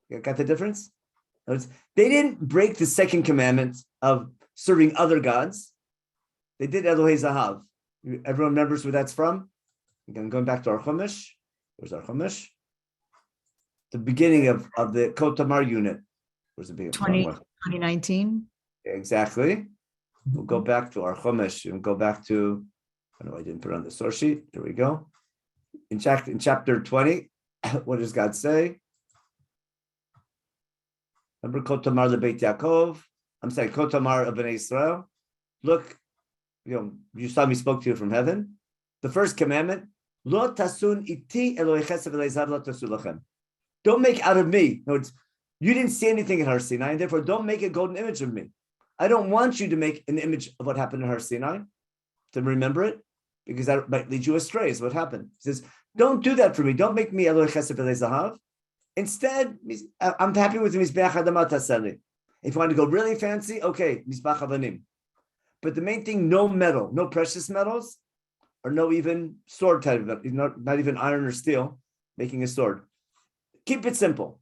You got the difference? They didn't break the second commandment of serving other gods. They did Elohei Zahav. Everyone remembers where that's from? Again, going back to our Chumash. Where's our Chumash? The beginning of the Kotamar unit. Where's the beginning? 2019. Exactly. We'll go back to our Chumash and go back to, I know I didn't put it on the source sheet. There we go. In chapter 20, what does God say? Remember Kotamar lebeit Yaakov? I'm saying Kotamar of Bnei Israel. Look, you saw me spoke to you from heaven. The first commandment, Lo tasun iti Elohei chesed v'leizad lo tasu lachem. Don't make out of me. No, you didn't see anything at Har Sinai, and therefore don't make a golden image of me. I don't want you to make an image of what happened in Har Sinai, to remember it, because that might lead you astray, is what happened. He says, don't do that for me. Don't make me Elohei chesed v'leizahav. Instead, I'm happy with Mizbeach Adama Taseli. If you want to go really fancy, okay, Mizbeach Avanim. But the main thing, no metal, no precious metals, or no even sword type of, not even iron or steel, making a sword. Keep it simple.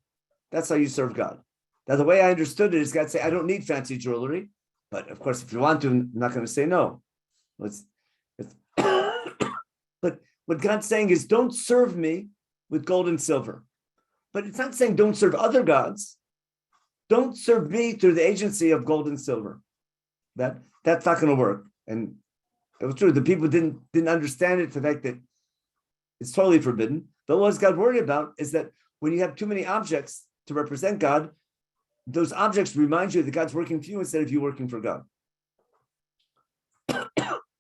That's how you serve God. Now, the way I understood it is God say, I don't need fancy jewelry, but of course, if you want to, I'm not going to say no. But what God's saying is, don't serve me with gold and silver. But it's not saying don't serve other gods. Don't serve me through the agency of gold and silver. That's not going to work. And it was true. The people didn't understand it, the fact that it's totally forbidden. But what God worried about is that when you have too many objects to represent God, those objects remind you that God's working for you instead of you working for God.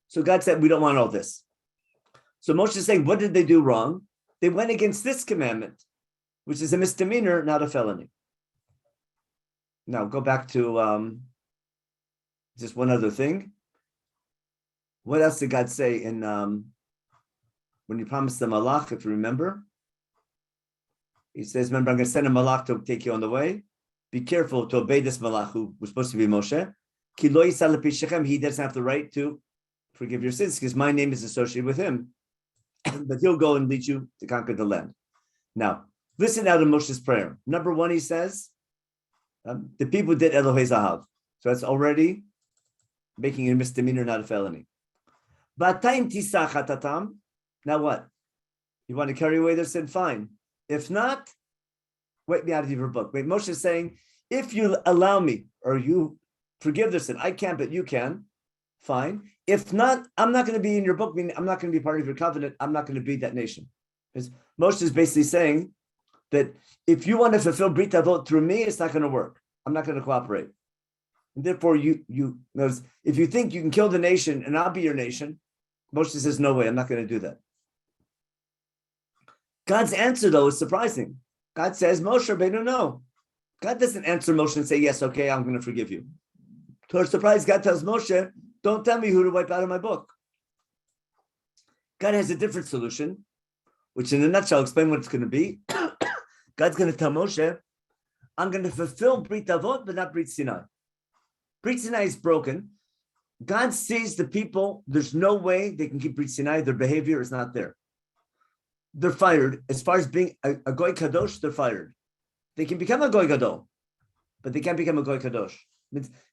So God said, we don't want all this. So Moshe is saying, what did they do wrong? They went against this commandment, which is a misdemeanor, not a felony. Now go back to just one other thing. What else did God say in when he promised the malach, if you remember? He says, remember, I'm going to send a malach to take you on the way. Be careful to obey this malach who was supposed to be Moshe. Ki lo yisal l'pishechem, he doesn't have the right to forgive your sins because my name is associated with him. But he'll go and lead you to conquer the land. Now, listen now to Moshe's prayer. Number one, he says, the people did Elohei Zahav. So that's already making it a misdemeanor, not a felony. Bataim tisach hatatam. Now what? You want to carry away their sin? Fine. If not, wait me out of your book. Wait, Moshe is saying, if you allow me or you forgive their sin, I can't, but you can. Fine. If not, I'm not going to be in your book. Meaning I'm not going to be part of your covenant. I'm not going to be that nation. Because Moshe is basically saying that if you want to fulfill Brit Avot through me, it's not going to work. I'm not going to cooperate. And therefore, if you think you can kill the nation and I'll be your nation, Moshe says, no way, I'm not going to do that. God's answer, though, is surprising. God says, Moshe Rabbeinu, no. God doesn't answer Moshe and say, yes, okay, I'm going to forgive you. To our surprise, God tells Moshe, don't tell me who to wipe out of my book. God has a different solution, which in a nutshell, I'll explain what it's going to be. God's going to tell Moshe, I'm going to fulfill Brit Avot, but not Brit Sinai. Brit Sinai is broken. God sees the people, there's no way they can keep Brit Sinai. Their behavior is not there. They're fired. As far as being a Goy Kadosh, they're fired. They can become a Goy Gadol, but they can't become a Goy Kadosh.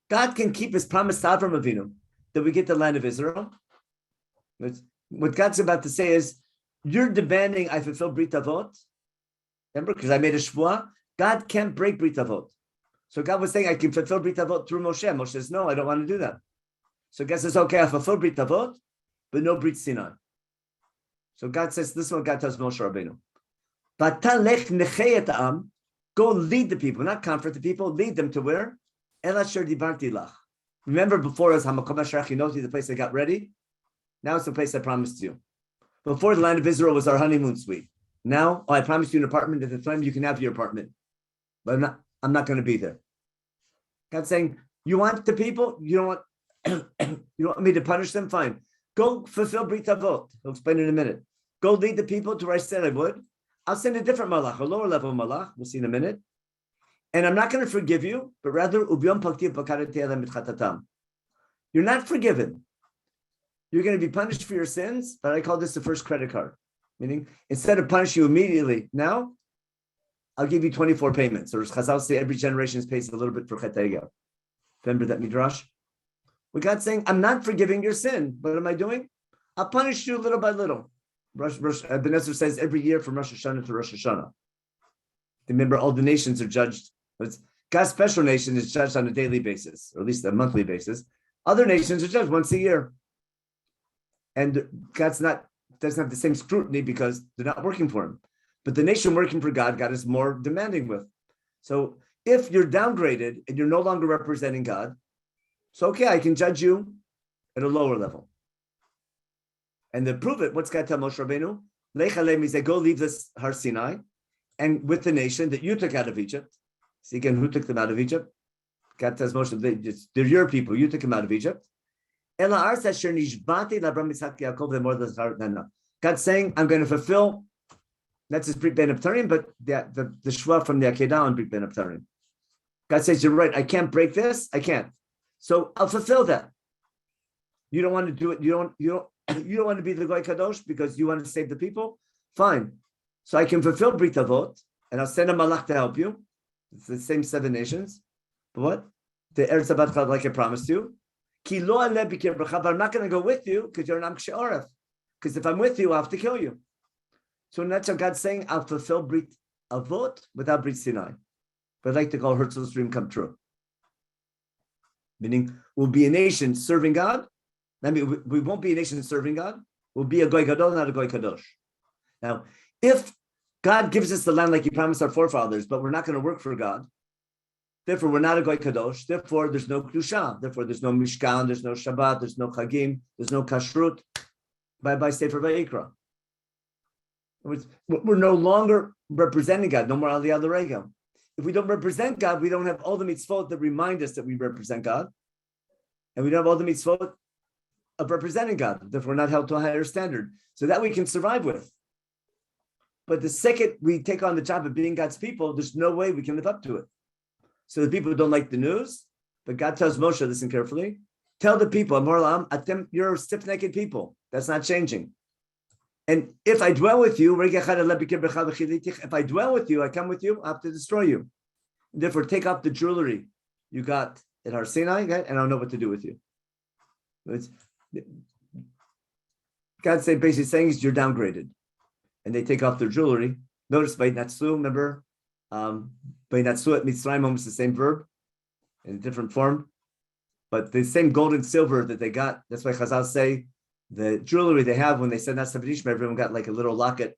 God can keep his promise to Avram Avinu that we get the land of Israel. What God's about to say is, you're demanding I fulfill Brit Avot. Remember, because I made a shvuah. God can't break Brit Avot. So God was saying, I can fulfill Brit Avot through Moshe. Moshe says, no, I don't want to do that. So God says, okay, I fulfill Brit Avot, but no Brit Sinai. So God says, this is what God tells Moshe Rabbeinu. Batalech nechei et ha'am, go lead the people, not comfort the people, lead them to where? El asher dibarti lach. Remember before it was Hamakom Asher Achinoti, the place I got ready? Now it's the place I promised you. Before the land of Israel was our honeymoon suite. Now, I promised you an apartment. At the time, you can have your apartment. But I'm not going to be there. God's saying, you want the people? You don't want you want me to punish them? Fine. Go fulfill Brit Avot. I'll explain in a minute. Go lead the people to where I said I would. I'll send a different malach, a lower level malach. We'll see in a minute. And I'm not going to forgive you, but rather, you're not forgiven. You're going to be punished for your sins, but I call this the first credit card. Meaning, instead of punish you immediately, now, I'll give you 24 payments. Or as Chazal say, every generation pays a little bit for Chet HaEgel. Remember that midrash? What God's saying, I'm not forgiving your sin. What am I doing? I'll punish you little by little. Ben Ezra says every year from Rosh Hashanah to Rosh Hashanah. Remember, all the nations are judged. God's special nation is judged on a daily basis, or at least a monthly basis. Other nations are judged once a year. And God's doesn't have the same scrutiny because they're not working for him. But the nation working for God, God is more demanding with. So if you're downgraded and you're no longer representing God, so okay, I can judge you at a lower level. And to prove it, what's God tell Moshe Rabbeinu? Lech alem, he said, go leave this Har Sinai, and with the nation that you took out of Egypt. See again, who took them out of Egypt? God tells Moshe, they're your people, you took them out of Egypt. God's saying, I'm going to fulfill, that's his Brit Ben Abtarim, but the shva from the Akedah on Brit Ben Abtarim. God says, you're right, I can't break this, I can't. So I'll fulfill that. You don't want to do it, you don't want to be the Goy Kadosh because you want to save the people. Fine. So I can fulfill Brit Avot, and I'll send a malach to help you. It's the same 7 nations. But what? The Eretz Abat like I promised you. Ki lo aleh b'kir bracha, but I'm not going to go with you because you're an Am She'oref. Because if I'm with you, I'll have to kill you. So that's what God's saying, I'll fulfill Brit Avot without Brit Sinai. But I'd like to call Herzl's dream come true. Meaning, we'll be a nation serving God. I mean, we won't be a nation serving God. We'll be a Goy Gadol, not a Goy Kadosh. Now, if God gives us the land like He promised our forefathers, but we're not going to work for God, therefore we're not a Goy Kadosh, therefore there's no Kedusha, therefore there's no Mishkan, there's no Shabbat, there's no Chagim, there's no Kashrut. Bye-bye Sefer Vayikra. We're no longer representing God, no more Aliyah L'Rega. If we don't represent God, we don't have all the mitzvot that remind us that we represent God. And we don't have all the mitzvot of representing God. Therefore, we're not held to a higher standard. So that we can survive with. But the second we take on the job of being God's people, there's no way we can live up to it. So the people don't like the news, but God tells Moshe, listen carefully, tell the people, you're stiff-necked people. That's not changing. And if I dwell with you, if I dwell with you, I come with you, I have to destroy you. Therefore, take off the jewelry you got at Har Sinai, and I don't know what to do with you. God's basically saying is you're downgraded. And they take off their jewelry. Notice by Natsu, remember, by Natsu at Mitzrayim, almost the same verb in a different form. But the same gold and silver that they got, that's why Chazal say, the jewelry they have when they said Nasa B'Nishma, everyone got like a little locket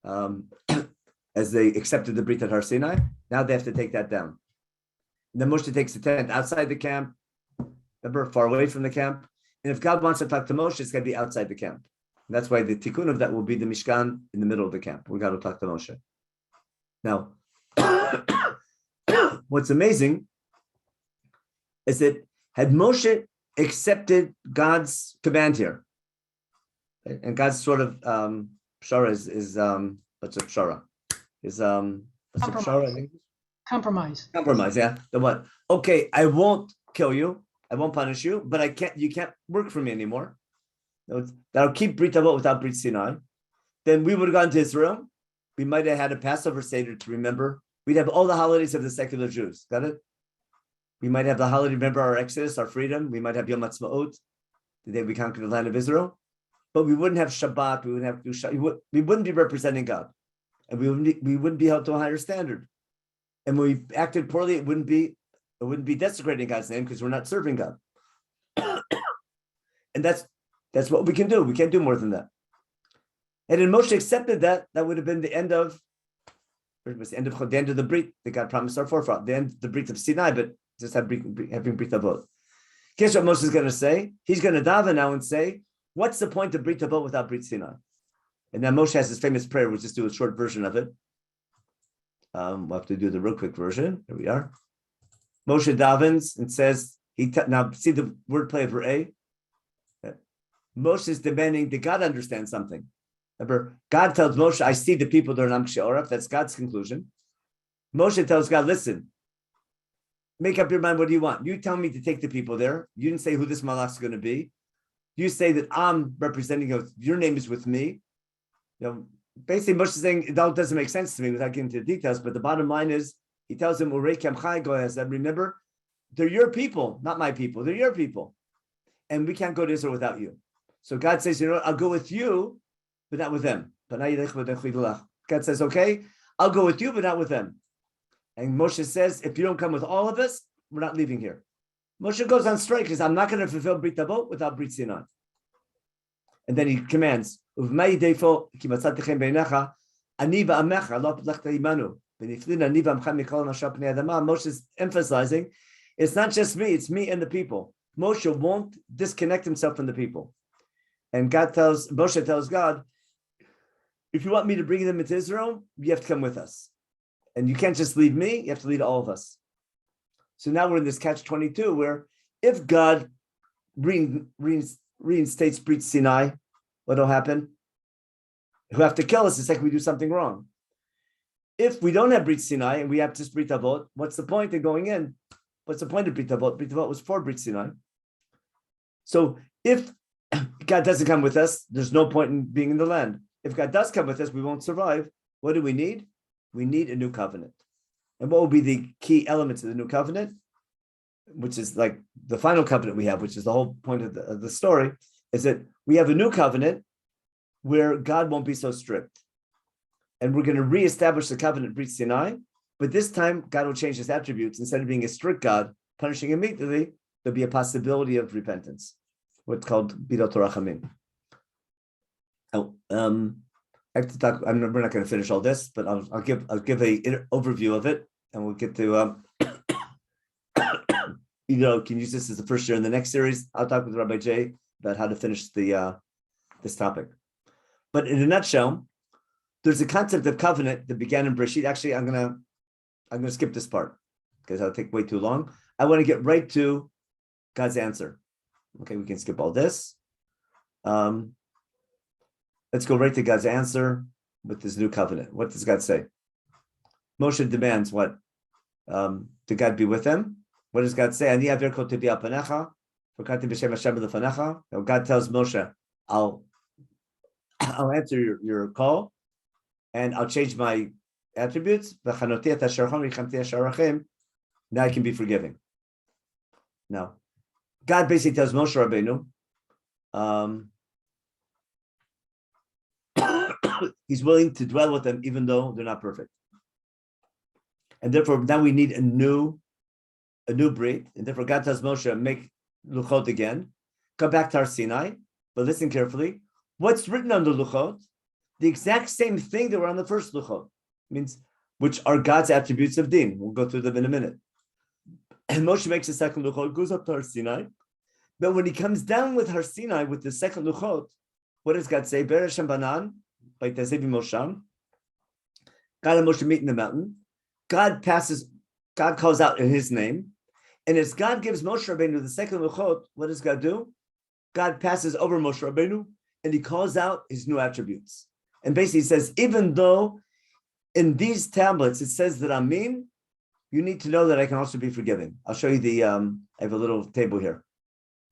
as they accepted the Brit at Har Sinai. Now they have to take that down. And then Moshe takes the tent outside the camp, remember, far away from the camp. And if God wants to talk to Moshe, it's got to be outside the camp. And that's why the tikkun of that will be the Mishkan in the middle of the camp. We got to talk to Moshe. Now, what's amazing is that had Moshe accepted God's command here, and God's sort of pshara is what's a pshara? Is what's a pshara? I think? Compromise. Compromise, yeah. The what? Okay, I won't kill you, I won't punish you, but you can't work for me anymore. That'll keep Brit Avot without Brit Sinai. Then we would have gone to Israel. We might have had a Passover Seder to remember. We'd have all the holidays of the secular Jews. Got it? We might have the holiday, remember our exodus, our freedom. We might have Yom Ha'atzmaut, the day we conquered the land of Israel. But we wouldn't have Shabbat. We wouldn't have Kedusha. We wouldn't be representing God. And we wouldn't be held to a higher standard. And when we acted poorly, it wouldn't be desecrating God's name because we're not serving God. And that's what we can do. We can't do more than that. And then Moshe accepted that. That would have been the end of the Brit that God promised our forefather, the end of the Brit of Sinai, but just having Brit Avot. Guess what Moshe is going to say? He's going to daven now and say, what's the point of Brit Avot without Brit Sinai? And now Moshe has his famous prayer. We'll just do a short version of it. We'll have to do the real quick version. Here we are. Moshe davens and says, now see the wordplay of Re'eh. Moshe is demanding that God understand something. Remember, God tells Moshe, I see the people that are Am She'oref. That's God's conclusion. Moshe tells God, listen, make up your mind. What do you want? You tell me to take the people there. You didn't say who this malach is going to be. You say that I'm representing you. Your name is with me. Basically, Moshe is saying it all doesn't make sense to me without getting into the details. But the bottom line is, he tells him, remember, they're your people, not my people. They're your people. And we can't go to Israel without you. So God says, I'll go with you, but not with them. God says, okay, I'll go with you, but not with them. And Moshe says, if you don't come with all of us, we're not leaving here. Moshe goes on strike because I'm not going to fulfill Brit Avot without Brit Sinai. And then he commands, Moshe is emphasizing, it's not just me, it's me and the people. Moshe won't disconnect himself from the people. And Moshe tells God, if you want me to bring them into Israel, you have to come with us. And you can't just lead me, you have to lead all of us. So now we're in this catch-22 where if God reinstates Brit Sinai, what will happen? He'll have to kill us the second we do something wrong. If we don't have Brit Sinai and we have just Brit Avot, what's the point of going in? What's the point of Brit Avot? Brit Avot was for Brit Sinai. So if God doesn't come with us, there's no point in being in the land. If God does come with us, we won't survive. What do we need? We need a new covenant. And what will be the key elements of the new covenant? Which is like the final covenant we have, which is the whole point of the story, is that we have a new covenant where God won't be so strict. And we're going to reestablish the covenant, Brit Sinai, but this time God will change his attributes. Instead of being a strict God, punishing immediately, there'll be a possibility of repentance, what's called Bidot Rachamim. I have to talk. We're not going to finish all this, but I'll give a overview of it, and we'll get to can use this as the first year in the next series. I'll talk with Rabbi J about how to finish the this topic. But in a nutshell, there's a concept of covenant that began in Bereshit. Actually, I'm gonna skip this part because I'll take way too long. I want to get right to God's answer. Okay, we can skip all this. Let's go right to God's answer with this new covenant. What does God say? Moshe demands what? To God be with him. What does God say? God tells Moshe, I'll answer your call and I'll change my attributes. Now I can be forgiving. Now, God basically tells Moshe Rabbeinu, he's willing to dwell with them even though they're not perfect. And therefore, now we need a new breed. And therefore, God tells Moshe, make Luchot again, come back to Har Sinai, but listen carefully. What's written on the Luchot? The exact same thing that were on the first Luchot, means which are God's attributes of Din. We'll go through them in a minute. And Moshe makes a second Luchot, goes up to Har Sinai. But when he comes down with Har Sinai with the second Luchot, what does God say? Bereshem Banan, by Tazevi Mosham. God and Moshe meet in the mountain. God calls out in his name. And as God gives Moshe Rabbeinu the second Luchot, what does God do? God passes over Moshe Rabbeinu and he calls out his new attributes. And basically he says, even though in these tablets it says that I'm mean, you need to know that I can also be forgiving. I'll show you I have a little table here.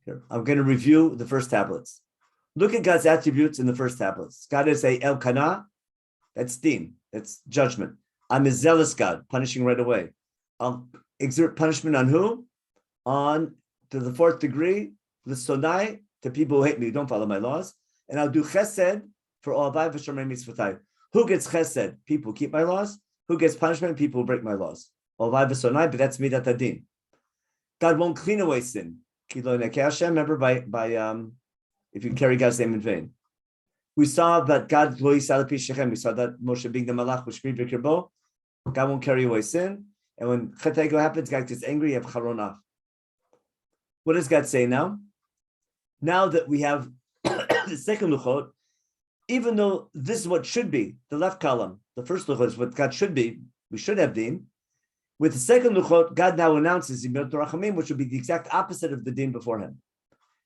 I'm going to review the first tablets. Look at God's attributes in the first tablets. God is a El Kana, that's Din, that's judgment. I'm a zealous God, punishing right away. I'll exert punishment on who? On, to the fourth degree, the Sonai, to people who hate me, who don't follow my laws. And I'll do chesed for all Avai v'shomrei mitzvotai. Who gets chesed? People who keep my laws. Who gets punishment? People who break my laws. All Avai v'shonai, but that's midat hadin. God won't clean away sin. Remember by if you carry God's name in vain. We saw that God, we saw that Moshe being the malach, which God won't carry away sin. And when Chet Ego happens, God gets angry, you have charonah. What does God say now? Now that we have the second Luchot, even though this is what should be, the left column, the first Luchot is what God should be, we should have Din. With the second Luchot, God now announces Bidot Rachamim, which would be the exact opposite of the Din before him.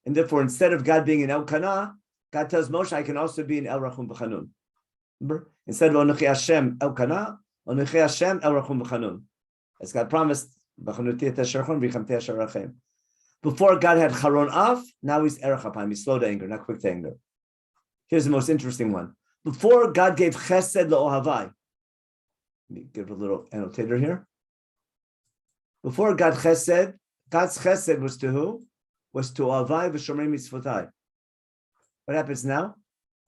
And therefore, instead of God being an El Kana, God tells Moshe, I can also be an El Rachum B'Chanun. Remember? Instead of Anochi Hashem El Kana, Anochi Hashem El Rachum B'Chanun. As God promised, before God had Charon Af, now he's Erech Apayim, he's slow to anger, not quick to anger. Here's the most interesting one. Before God gave Chesed L'Ohavai, let me give a little annotator here. Before God Chesed, God's Chesed was to who? Was to Avai v'shomrei mitzvotai. What happens now?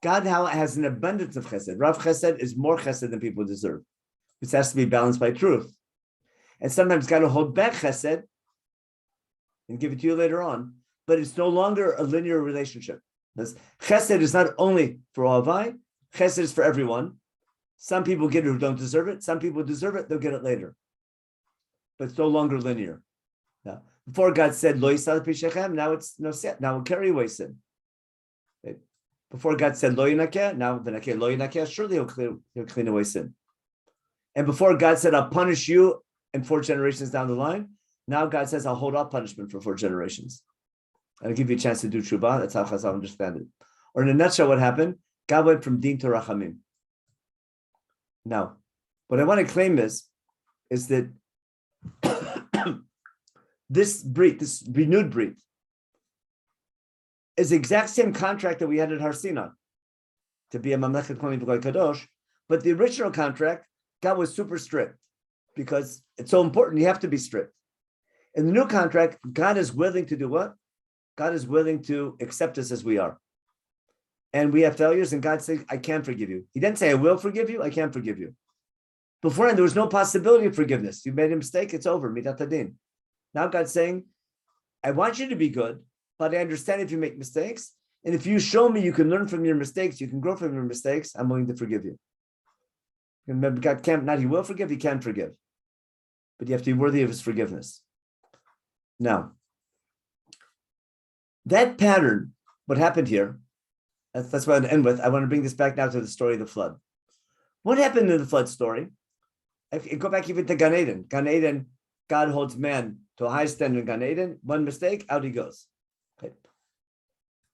God now has an abundance of Chesed. Rav Chesed is more Chesed than people deserve. This has to be balanced by truth. And sometimes God will hold back Chesed and give it to you later on, but it's no longer a linear relationship. Because Chesed is not only for Avai, Chesed is for everyone. Some people get it who don't deserve it. Some people deserve it, they'll get it later. But it's no longer linear. Now, before God said, Lo yisal pishechem, now it's no set. Now we'll carry away sin. Okay. Before God said, Lo yinakeh, now v'nakeh lo yinakeh, surely he'll clean away sin. And before God said, I'll punish you and 4 generations down the line, now God says, I'll hold off punishment for 4 generations. I'll give you a chance to do tshuva. That's how Chazal understand it. Or in a nutshell, what happened? God went from Din to Rachamim. Now, what I want to claim is that this renewed breed, is the exact same contract that we had at Har Sinai to be a Mamlechet Kohanim V'Goy Kadosh. But the original contract, God was super strict because it's so important. You have to be strict. In the new contract, God is willing to do what? God is willing to accept us as we are. And we have failures, and God says, I can forgive you. He didn't say, I will forgive you, I can forgive you. Beforehand, there was no possibility of forgiveness. You made a mistake, it's over. Midat hadin. Now God's saying, I want you to be good, but I understand if you make mistakes. And if you show me you can learn from your mistakes, you can grow from your mistakes, I'm willing to forgive you. Remember, God can't, not he will forgive, he can forgive. But you have to be worthy of his forgiveness. Now, that pattern, what happened here, that's what I'll end with. I want to bring this back now to the story of the flood. What happened in the flood story? I go back even to Gan Eden. Gan Eden, God holds man to a high standard in Gan Eden. One mistake, out he goes. Okay.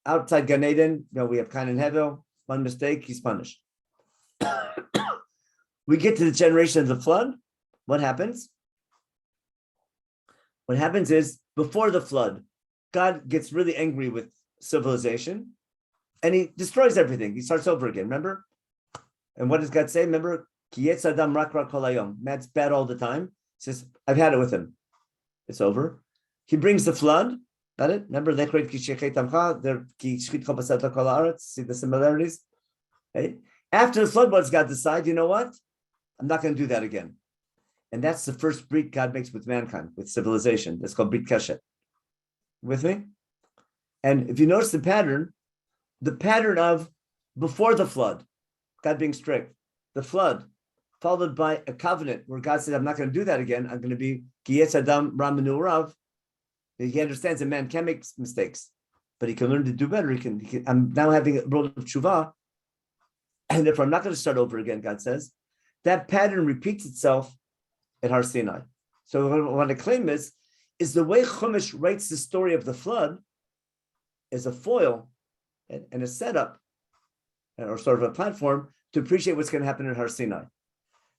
Outside Gan Eden, we have Cain and Hevel. One mistake, he's punished. We get to the generation of the flood. What happens? What happens is, before the flood, God gets really angry with civilization and he destroys everything. He starts over again, remember? And what does God say? Remember, Ki yetz adam rak kol hayom. Man's bad all the time. He says, I've had it with him. It's over. He brings the flood. Got it? Remember, see the similarities? Okay. After the flood, what does God decide? You know what? I'm not going to do that again. And that's the first brit God makes with mankind, with civilization. That's called Brit Keshet. With me? And if you notice the pattern of before the flood, God being strict, the flood, followed by a covenant where God said, I'm not going to do that again. I'm going to be Ki yetz adam ra minu rav. He understands that man can make mistakes, but he can learn to do better. I'm now having a role of tshuva, and therefore I'm not going to start over again, God says. That pattern repeats itself at Har Sinai. So what I claim is the way Chumash writes the story of the flood is a foil and a setup, or sort of a platform to appreciate what's going to happen at Har Sinai.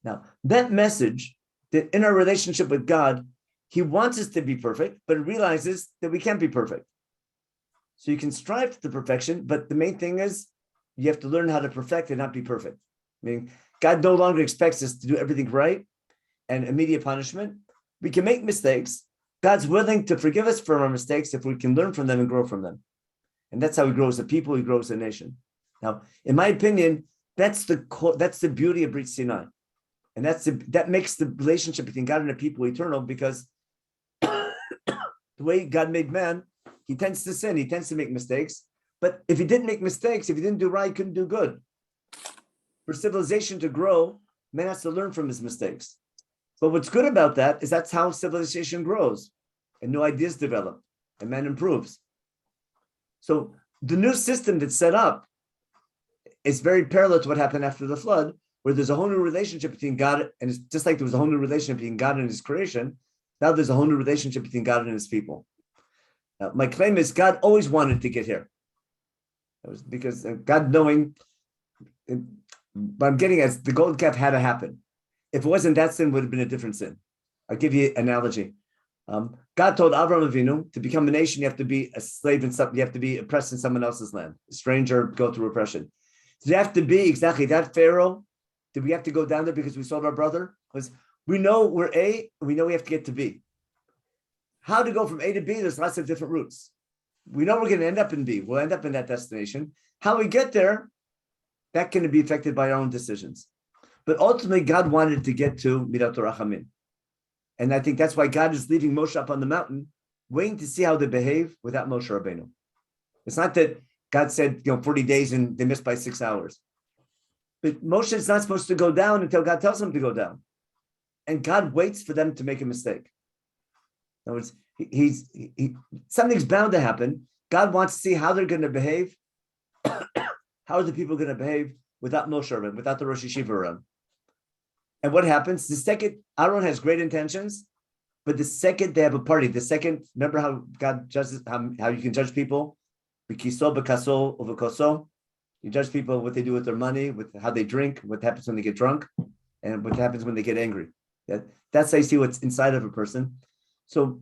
Now, that message that in our relationship with God, he wants us to be perfect, but realizes that we can't be perfect. So you can strive to the perfection, but the main thing is you have to learn how to perfect and not be perfect. Meaning, God no longer expects us to do everything right and immediate punishment. We can make mistakes. God's willing to forgive us for our mistakes if we can learn from them and grow from them. And that's how he grows a people, he grows a nation. Now, in my opinion, that's the beauty of Brit Sinai. And that makes the relationship between God and the people eternal, because the way God made man, he tends to sin, he tends to make mistakes. But if he didn't make mistakes, if he didn't do right, he couldn't do good. For civilization to grow, man has to learn from his mistakes. But what's good about that is that's how civilization grows and new ideas develop and man improves. So the new system that's set up is very parallel to what happened after the flood, where there's a whole new relationship between God, and it's just like there was a whole new relationship between God and his creation. Now there's a whole new relationship between God and his people. Now, my claim is God always wanted to get here. It was because God knowing, what I'm getting at, the golden calf had to happen. If it wasn't that sin, it would have been a different sin. I'll give you an analogy. God told Avraham Avinu to become a nation, you have to be a slave in something, you have to be oppressed in someone else's land. A stranger, go through oppression. So you have to be exactly that Pharaoh. Did we have to go down there because we sold our brother? Because we know we're A, we know we have to get to B. How to go from A to B, there's lots of different routes. We know we're going to end up in B. We'll end up in that destination. How we get there, that can be affected by our own decisions. But ultimately, God wanted to get to Midat Rachamim. And I think that's why God is leaving Moshe up on the mountain, waiting to see how they behave without Moshe Rabbeinu. It's not that God said, 40 days and they missed by 6 hours. But Moshe is not supposed to go down until God tells him to go down. And God waits for them to make a mistake. In other words, something's bound to happen. God wants to see how they're going to behave. How are the people going to behave without Moshe Rabbeinu, without the Rosh Yeshiva around? And what happens? The second, Aaron has great intentions, but the second they have a party, remember how God judges, how you can judge people? B'kiso, b'kaso, uv'koso. You judge people what they do with their money, with how they drink, what happens when they get drunk, and what happens when they get angry. That's how you see what's inside of a person. So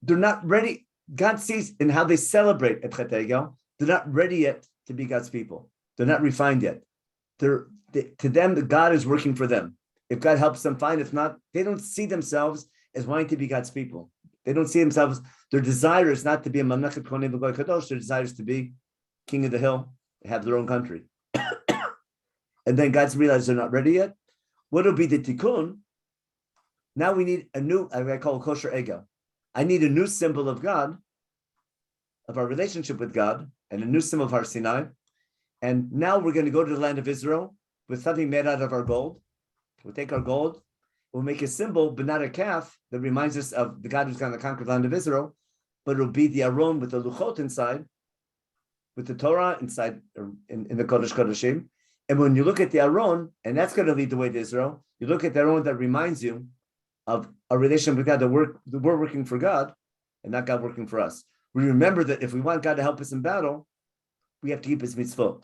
they're not ready. God sees in how they celebrate at Chet Egel, they're not ready yet to be God's people. They're not refined yet. To them, God is working for them. If God helps them, fine. If not, they don't see themselves as wanting to be God's people. They don't see themselves, their desire is not to be a Mamlechet Kohanim V'Goy Kadosh, their desire is to be king of the hill, have their own country. And then God's realized they're not ready yet. What will be the tikkun? Now we need a new, I call it kosher ego. I need a new symbol of God, of our relationship with God, and a new symbol of Har Sinai. And now we're going to go to the land of Israel with something made out of our gold. We'll take our gold, we'll make a symbol, but not a calf, that reminds us of the God who's going to conquer the land of Israel, but it'll be the Aron with the Luchot inside, with the Torah inside, in the Kodesh Kodeshim. And when you look at the Aron, and that's going to lead the way to Israel, you look at the Aron that reminds you of a relationship with God, that we're working for God and not God working for us. We remember that if we want God to help us in battle, we have to keep his mitzvot.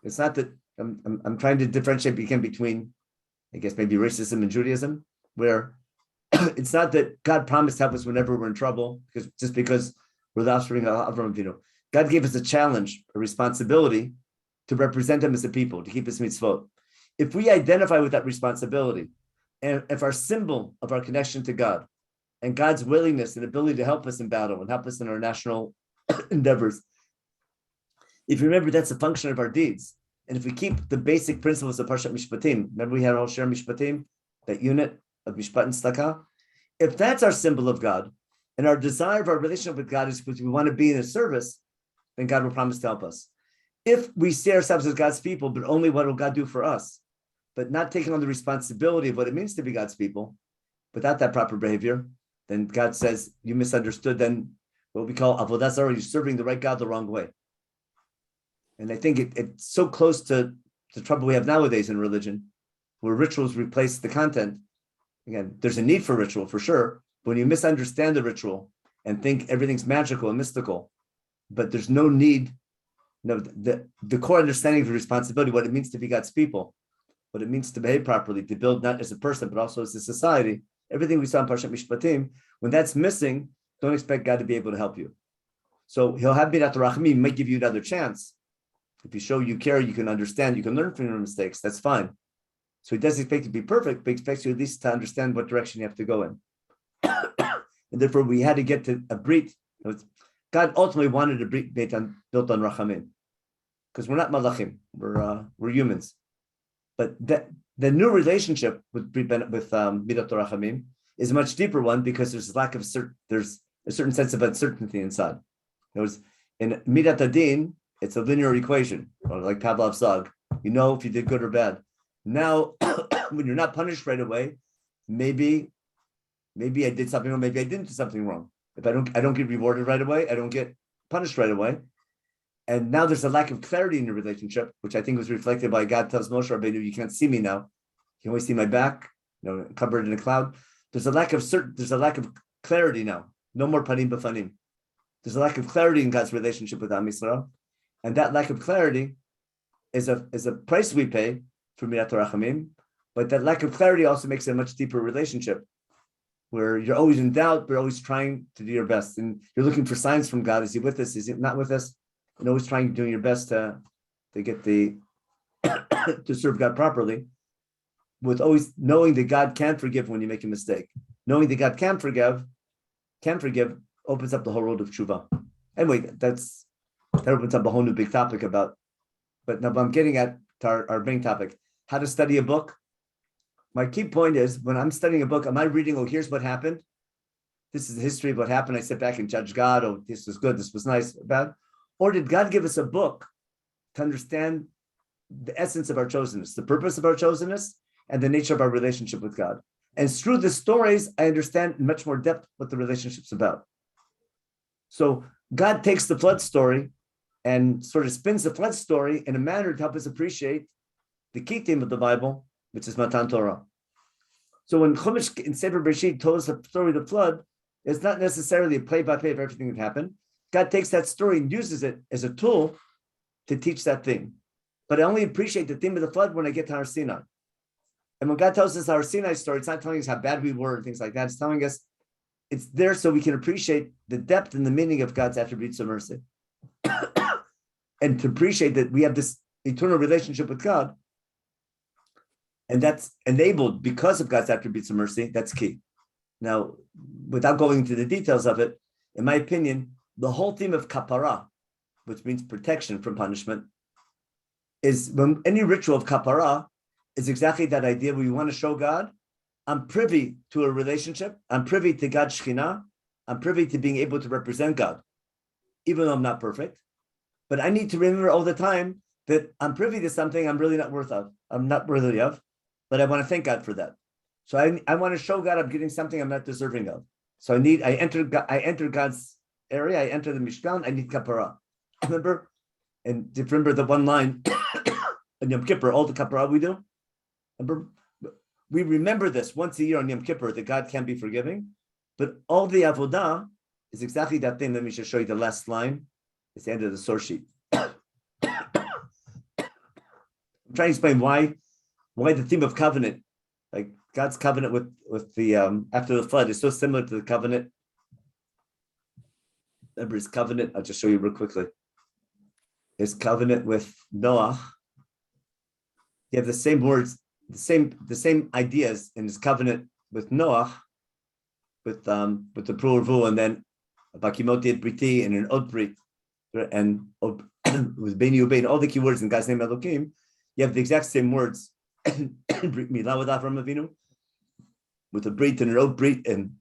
It's not that I'm trying to differentiate between, I guess, maybe racism and Judaism, where it's not that God promised to help us whenever we're in trouble, because we're the offspring of Avraham Avinu. God gave us a challenge, a responsibility to represent him as a people, to keep his mitzvot. If we identify with that responsibility, and if our symbol of our connection to God and God's willingness and ability to help us in battle and help us in our national endeavors, if you remember, that's a function of our deeds. And if we keep the basic principles of Parshat Mishpatim, remember we had all Shir Mishpatim, that unit of Mishpat and Tzedakah? If that's our symbol of God, and our desire of our relationship with God is because we want to be in his service, then God will promise to help us. If we see ourselves as God's people, but only what will God do for us, but not taking on the responsibility of what it means to be God's people, without that proper behavior, then God says, you misunderstood, then what we call avodah zarah, you're serving the right God the wrong way. And I think it's so close to the trouble we have nowadays in religion, where rituals replace the content. Again, there's a need for ritual for sure. But when you misunderstand the ritual and think everything's magical and mystical, but there's no need, the core understanding of the responsibility, what it means to be God's people, what it means to behave properly, to build not as a person, but also as a society, everything we saw in Parshat Mishpatim, when that's missing, don't expect God to be able to help you. So he'll have Midat Rachamim, might give you another chance. If you show you care, you can understand, you can learn from your mistakes, that's fine. So he doesn't expect you to be perfect, but he expects you at least to understand what direction you have to go in. And therefore, we had to get to a brit. God ultimately wanted a brit built on Rachamim, because we're not malachim, we're humans. But the new relationship with Midat Rachamim is a much deeper one, because there's a certain sense of uncertainty inside. In Midat Adin, it's a linear equation, or like Pavlov's dog. You know if you did good or bad. Now, when you're not punished right away, maybe I did something wrong, maybe I didn't do something wrong. If I don't get rewarded right away, I don't get punished right away. And now there's a lack of clarity in your relationship, which I think was reflected by God tells Moshe Rabbeinu, you can't see me now. You can only see my back, covered in a cloud. There's a lack of clarity now. No more panim b'fanim. There's a lack of clarity in God's relationship with Am Yisrael. And that lack of clarity is a price we pay for Midat Rachamim, but that lack of clarity also makes it a much deeper relationship, where you're always in doubt, but always trying to do your best. And you're looking for signs from God. Is he with us? Is he not with us? And always doing your best to get to serve God properly, with always knowing that God can forgive when you make a mistake. Knowing that God can forgive opens up the whole road of tshuva. Anyway, that opens up a whole new big topic but now I'm getting at our main topic, how to study a book. My key point is, when I'm studying a book, am I reading, here's what happened? This is the history of what happened. I sit back and judge God. This was good. This was nice, bad. Or did God give us a book to understand the essence of our chosenness, the purpose of our chosenness, and the nature of our relationship with God? And through the stories, I understand in much more depth what the relationship's about. So God takes the flood story and sort of spins the flood story in a manner to help us appreciate the key theme of the Bible, which is Matan Torah. So when Chumash in Sefer Bereshit told us the story of the flood, it's not necessarily a play-by-play of everything that happened. God takes that story and uses it as a tool to teach that theme. But I only appreciate the theme of the flood when I get to Har Sinai. And when God tells us our Sinai story, it's not telling us how bad we were and things like that. It's telling us it's there so we can appreciate the depth and the meaning of God's attributes of mercy. And to appreciate that we have this eternal relationship with God. And that's enabled because of God's attributes of mercy. That's key. Now, without going into the details of it, in my opinion, the whole theme of Kaphara, which means protection from punishment, is when any ritual of Kaphara is exactly that idea where we want to show God, I'm privy to a relationship, I'm privy to God's Shekhinah, I'm privy to being able to represent God, even though I'm not perfect. But I need to remember all the time that I'm privy to something I'm really not worthy of, but I want to thank God for that. So I want to show God I'm getting something I'm not deserving of. So I enter God's area, I enter the Mishkan, I need Kaphara. Remember the one line on Yom Kippur, all the Kaphara we do. Remember, we remember this once a year on Yom Kippur that God can be forgiving, but all the avodah is exactly that thing. Let me just show you the last line. It's the end of the source sheet. I'm trying to explain why the theme of covenant, like God's covenant with the after the flood, is so similar to the covenant. Remember his covenant. I'll just show you real quickly. His covenant with Noah. You have the same words, the same ideas in his covenant with Noah, with the Pru, and then Bakimoti Briti and an Od Brit, and with Beni Ubein, all the key words in God's name Elohim. You have the exact same words Brit Milah with Avram Avinu, with a Brit and an Od Brit, and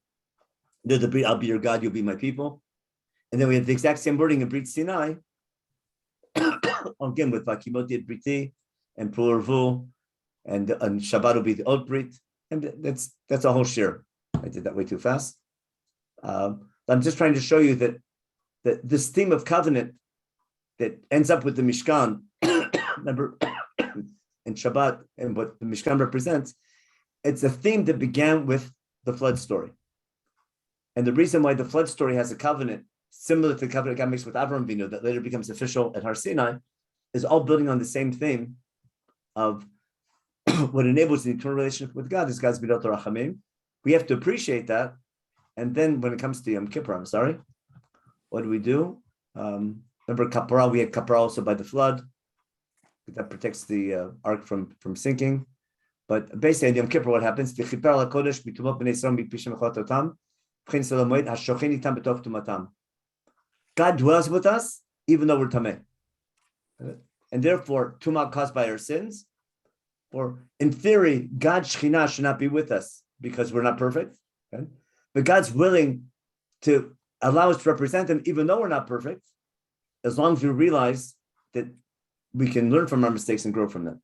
the Brit, I'll be your God, you'll be my people. And then we have the exact same wording in Brit Sinai, again with Bakimoti Briti and Pru, and Shabbat will be the Od Brit, and that's a whole share. I did that way too fast. I'm just trying to show you that this theme of covenant that ends up with the Mishkan, remember, and Shabbat, and what the Mishkan represents, it's a theme that began with the flood story. And the reason why the flood story has a covenant similar to the covenant God makes with Avram Avinu that later becomes official at Har Sinai is all building on the same theme of what enables the eternal relationship with God is God's Midot Rachamim. We have to appreciate that. And then when it comes to Yom Kippur, what do? Remember Kaphara, we had Kaphara also by the flood. That protects the ark from sinking. But basically in Yom Kippur, what happens? God dwells with us even though we're tameh. And therefore, tumah caused by our sins, or in theory, God's Shekhinah should not be with us because we're not perfect. Okay? But God's willing to allow us to represent Him even though we're not perfect, as long as we realize that we can learn from our mistakes and grow from them.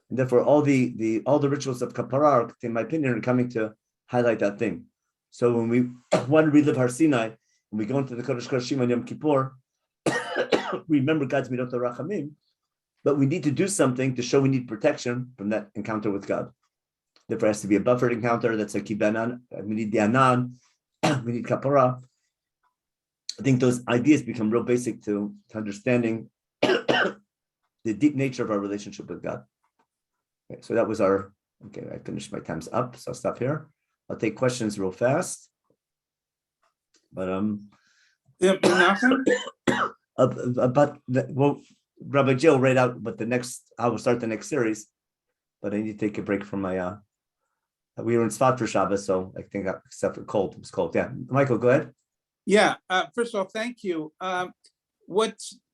And therefore, all the rituals of Kaphara, in my opinion, are coming to highlight that thing. So when we want to relive Har Sinai, when we go into the Kodesh Kodeshim on Yom Kippur, we remember God's Midot Rachamim, but we need to do something to show we need protection from that encounter with God. Therefore, it has to be a buffered encounter. That's a kibanan. We need the anan. We need Kaphara. I think those ideas become real basic to understanding the deep nature of our relationship with God. Okay, so that was I finished, my time's up, so I'll stop here. I'll take questions real fast. But Rabbi Jill read out but I will start the next series, but I need to take a break from my we were in Sfat for Shabbos, so I think except for cold, it was cold. Yeah, Michael, go ahead. Yeah, first of all, thank you.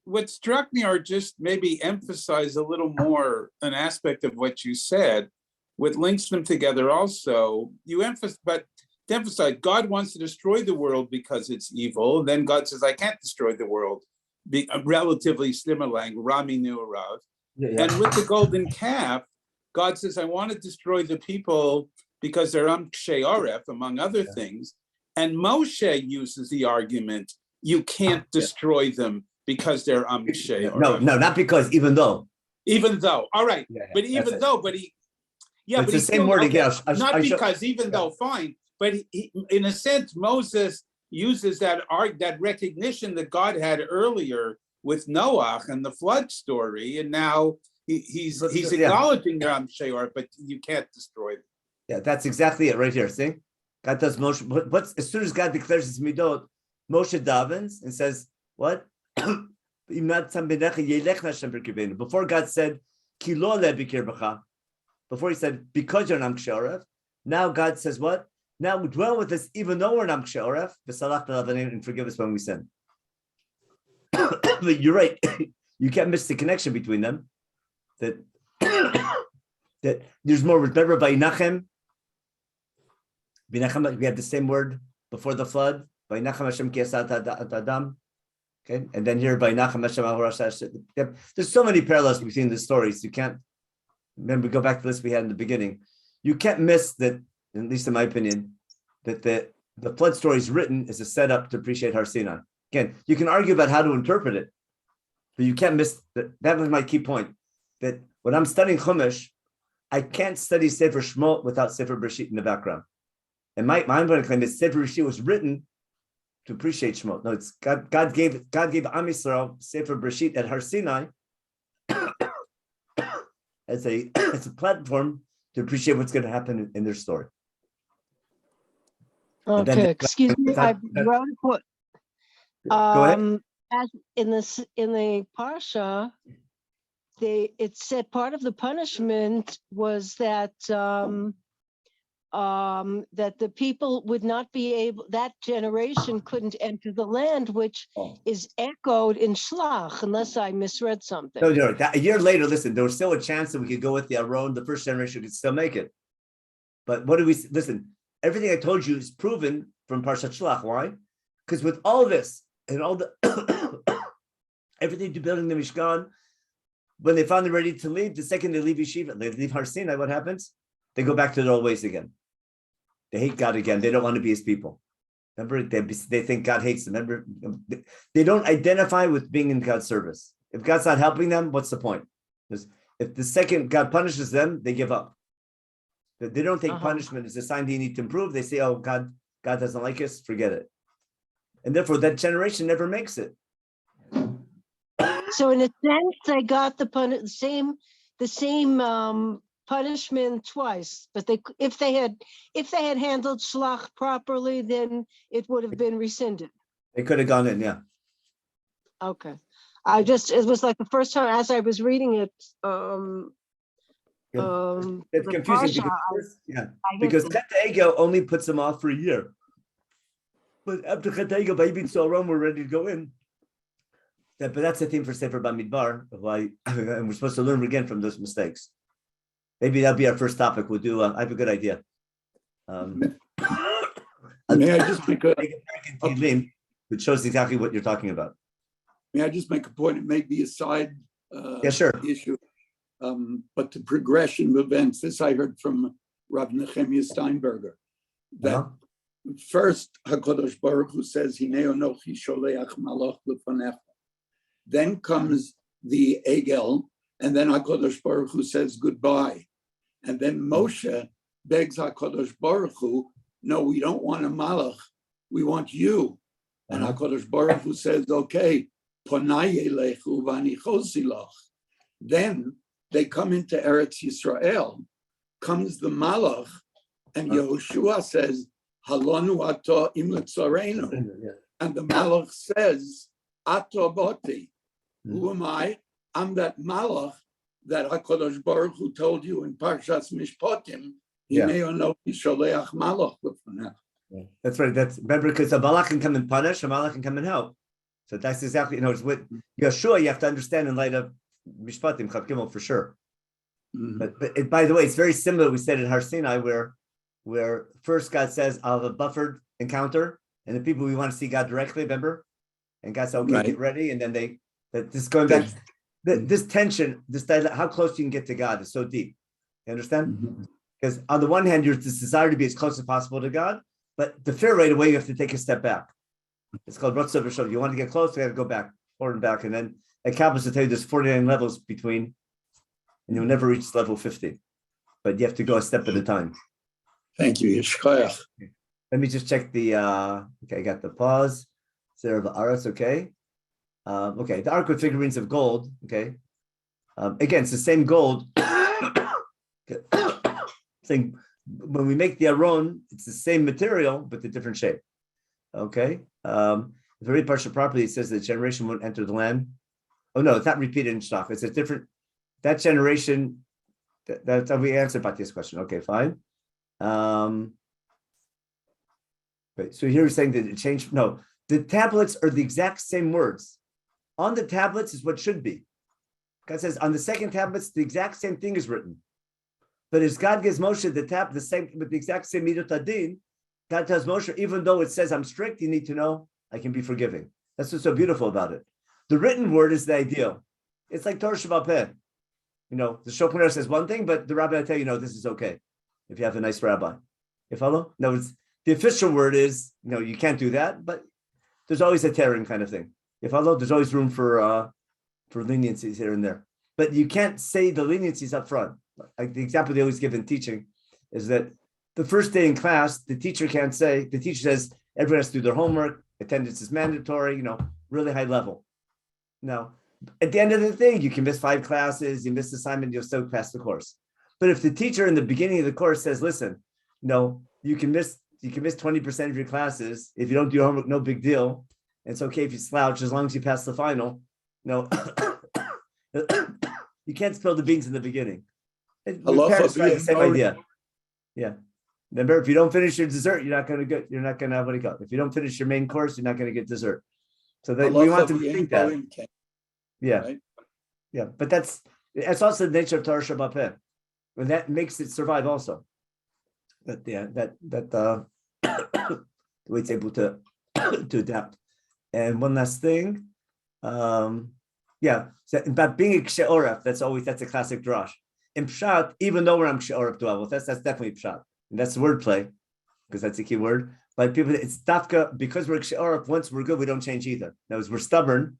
What struck me, or just maybe emphasize a little more an aspect of what you said, what links them together also, but to emphasize, God wants to destroy the world because it's evil. Then God says, I can't destroy the world. Relatively similar language, Rami Nuarav. Yeah. And with the golden calf, God says, I want to destroy the people because they're Kshei Oref, among other things. And Moshe uses the argument, you can't destroy them because they're Kshei Oref. No, not because, even though. Even though, all right. Yeah, but even though, but he, yeah, but it's the same wording. Okay. Yeah, not because, even though, fine. But he, in a sense, Moses uses that recognition that God had earlier with Noah and the flood story, and now he's acknowledging that I'm Sheor, but you can't destroy them. Yeah, that's exactly it right here. See, God does Moshe. What's as soon as God declares his midot, Moshe davens and says, "What?" Before God said, "Ki lo le b'kirbecha," before he said, "Because you're an Am K'shei Oref," now God says, "What? Now dwell with us, even though we're an Am K'shei Oref, v'salach b'lavanim, and forgive us when we sin." But you're right. You can't miss the connection between them. That there's more. Remember by Menachem. We had the same word before the flood. By Menachem Hashem ki asat adam. Okay, and then here by Menachem Hashem ahorash. There's so many parallels between the stories. You can't. Remember, go back to this we had in the beginning. You can't miss that. At least in my opinion, that the flood story is written as a setup to appreciate Har Sinai. Again, you can argue about how to interpret it, but you can't miss that. That was my key point. That when I'm studying Chumash, I can't study Sefer Shemot without Sefer Bereshit in the background. And I'm going to claim that Sefer Bereshit was written to appreciate Shemot. No, it's God gave Am Yisrael Sefer Bereshit at Har Sinai as a platform to appreciate what's going to happen in their story. Okay, excuse me, I wrote a quote. Go ahead. As in the Parsha, it said part of the punishment was that that the people would not be able, that generation couldn't enter the land, which is echoed in Shlach, unless I misread something. No, a year later, listen, there was still a chance that we could go with the Aron, the first generation could still make it. But what do we, listen, everything I told you is proven from Parshat Shlach. Why? Because with all this and all the, everything to building the Mishkan, when they finally ready to leave, the second they leave Yeshiva, they leave Har Sinai, what happens? They go back to their old ways again. They hate God again. They don't want to be his people. Remember, they think God hates them. Remember, they don't identify with being in God's service. If God's not helping them, what's the point? Because if the second God punishes them, they give up. They don't take punishment as a sign they need to improve. They say, "Oh, God doesn't like us. Forget it." And therefore, that generation never makes it. So, in a sense, they got the same punishment twice. But if they had handled Shlach properly, then it would have been rescinded. They could have gone in, yeah. Okay, it was like the first time as I was reading it. It's confusing because Chet Egel only puts them off for a year. But after Chet Egel, by Yibin Tzorah, we're ready to go in. But that's the theme for Sefer Bamidbar, and we're supposed to learn again from those mistakes. Maybe that'll be our first topic. We'll do. I have a good idea. May I just make which shows exactly what you're talking about. May I just make a point? It may be a side issue, but the progression of events. This I heard from Rabbi Menachem Steinberger. That first Hakadosh Baruch Hu says, "Hinei anochi sholeach malach lefanecha." Then comes the Egel, and then Hakadosh Baruch Hu says goodbye, and then Moshe begs Hakadosh Baruch Hu, "No, we don't want a malach, we want you." And Hakadosh Baruch Hu says, "Okay, ponai elechu v'ani chosi lach." Then they come into Eretz Yisrael. Comes the malach, and Yehoshua says, "Halonu ato im letzarenu," and the malach says, "Ato boti." Who am I? I'm that malach that HaKadosh Baruch Hu told you in Parshas Mishpatim. That's right. That's remember because a malach can come and punish, a malach can come and help. So that's exactly it's with Yeshua. You have to understand in light of Mishpatim Chav Gimel for sure. But by the way, it's very similar. We said in Har Sinai where first God says, "I'll have a buffered encounter," and the people we want to see God directly. Remember, and God said, "Okay, get ready," and then this going back. This tension, how close you can get to God is so deep. You understand? Because on the one hand, you're this desire to be as close as possible to God, but the fear right away, you have to take a step back. It's called Rotzah V'Shov. You want to get close, you have to go back, forward and back. And then at Kabbalists will tell you there's 49 levels between, and you'll never reach level 50. But you have to go a step at a time. Thank you, Yishchayach. Let me just check the, okay, I got the pause. Sarah V'Aretz, okay. Okay, the ark with figurines of gold. Okay, again, it's the same gold. Same when we make the aron, it's the same material, but the different shape. Okay. If I read Parsha properly, it says the generation won't enter the land. Oh no, it's not repeated in Shlach. It's a different, that generation, that's how we answered Batia's question. Okay, fine. But so here we're saying that it changed. No, the tablets are the exact same words. On the tablets is what should be. God says on the second tablets, the exact same thing is written. But as God gives Moshe the same, with the exact same midot hadin, God tells Moshe, even though it says I'm strict, you need to know I can be forgiving. That's what's so beautiful about it. The written word is the ideal. It's like Torah Shabbat Peh. You know, the Shulchan Aruch says one thing, but the rabbi will tell you, no, this is okay. If you have a nice rabbi. You follow? No, the official word is, no, you can't do that, but there's always a tearing kind of thing. You follow? There's always room for leniencies here and there. But you can't say the leniencies up front. Like the example they always give in teaching is that the first day in class, the teacher can't say, the teacher says, everyone has to do their homework, attendance is mandatory, you know, really high level. Now, at the end of the thing, you can miss 5 classes, you miss assignment, you'll still pass the course. But if the teacher in the beginning of the course says, listen, no, you can miss 20% of your classes. If you don't do your homework, no big deal. It's okay if you slouch as long as you pass the final. No, you can't spill the beans in the beginning. Parents try the same idea. Yeah. Remember, if you don't finish your dessert, you're not going to have what you got. If you don't finish your main course, you're not going to get dessert. So that we want to think that. Yeah. Right? Yeah. But that's also the nature of Torah Shabbat Peh. And that makes it survive also. That the way it's able to adapt. And one last thing. So about being a Kshe Oref, that's a classic drash. In Pshat, even though we're on Kshe Oref Dual, that's definitely Pshat. And that's wordplay, because that's a key word. But people, it's Dafka, because we're Kshe Oref, once we're good, we don't change either. Now, we're stubborn.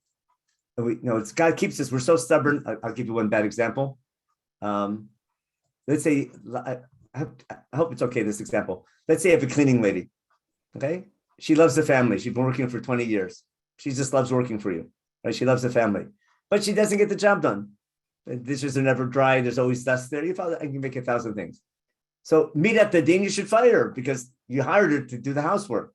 And it's God keeps us, we're so stubborn. I'll give you one bad example. Let's say, I hope it's okay, this example. Let's say you have a cleaning lady, okay? She loves the family. She's been working for 20 years. She just loves working for you, right? She loves the family, but she doesn't get the job done. The dishes are never dry. There's always dust there. I can make 1,000 things. So meet at the din, you should fire her because you hired her to do the housework.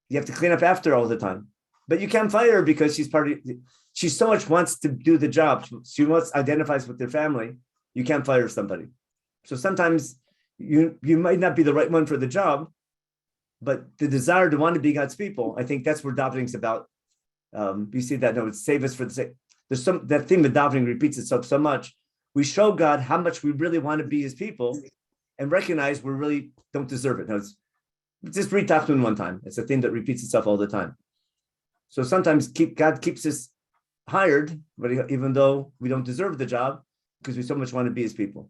You have to clean up after all the time, but you can't fire her because she so much wants to do the job. She identifies with their family. You can't fire somebody. So sometimes you might not be the right one for the job, but the desire to want to be God's people, I think that's where davening is about. You see that, no, it's save us for the sake. There's that theme of davening repeats itself so much. We show God how much we really want to be his people and recognize we really don't deserve it. No, it's just read Tachnun one time. It's a theme that repeats itself all the time. So sometimes God keeps us hired, but even though we don't deserve the job, because we so much want to be his people.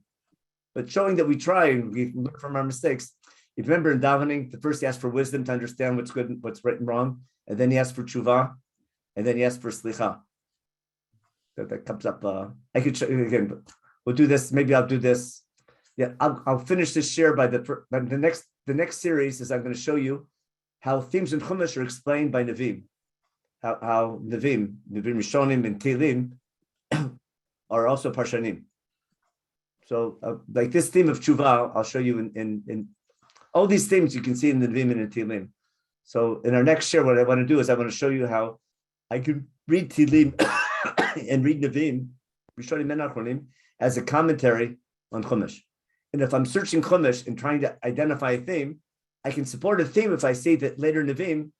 But showing that we try and we learn from our mistakes. If you remember in davening, the first he asked for wisdom to understand what's good and what's right and wrong, and then he asked for tshuva, and then he asked for slicha. That comes up. I could show you again, but we'll do this. Maybe I'll do this. Yeah, I'll finish this share by the next series is I'm going to show you how themes in Chumash are explained by Nevi'im. How Nevi'im Rishonim and Tehillim are also Parshanim. So like this theme of tshuva, I'll show you in all these themes you can see in the Nevi'im and in Tehillim. So in our next share, what I want to do is I want to show you how I can read Tehillim and read Nevi'im, Rishonim and Achronim, as a commentary on Chumash. And if I'm searching Chumash and trying to identify a theme, I can support a theme if I see that later Nevi'im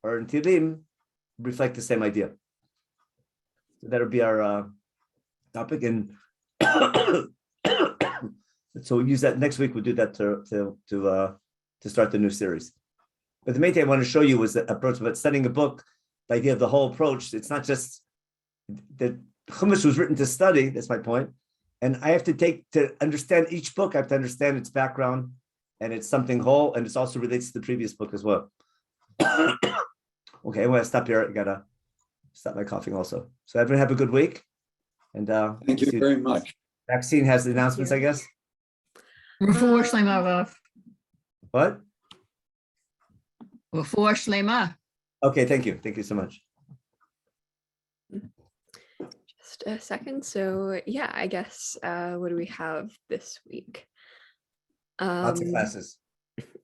or in Tehillim reflect the same idea. So that'll be our topic. And so we'll use that next week. We'll do that to start the new series. But the main thing I want to show you was the approach about studying a book, the idea of the whole approach. It's not just that Chumash was written to study, that's my point. And I have to understand each book, I have to understand its background and it's something whole, and it also relates to the previous book as well. Okay, I'm gonna stop here. I gotta stop my coughing also. So everyone have a good week. And thank you very much. Vaccine has the announcements, I guess. Refuah Shlema. What? Refuah Shlema. Okay, thank you. Thank you so much. Just a second. So yeah, I guess what do we have this week? Lots of classes.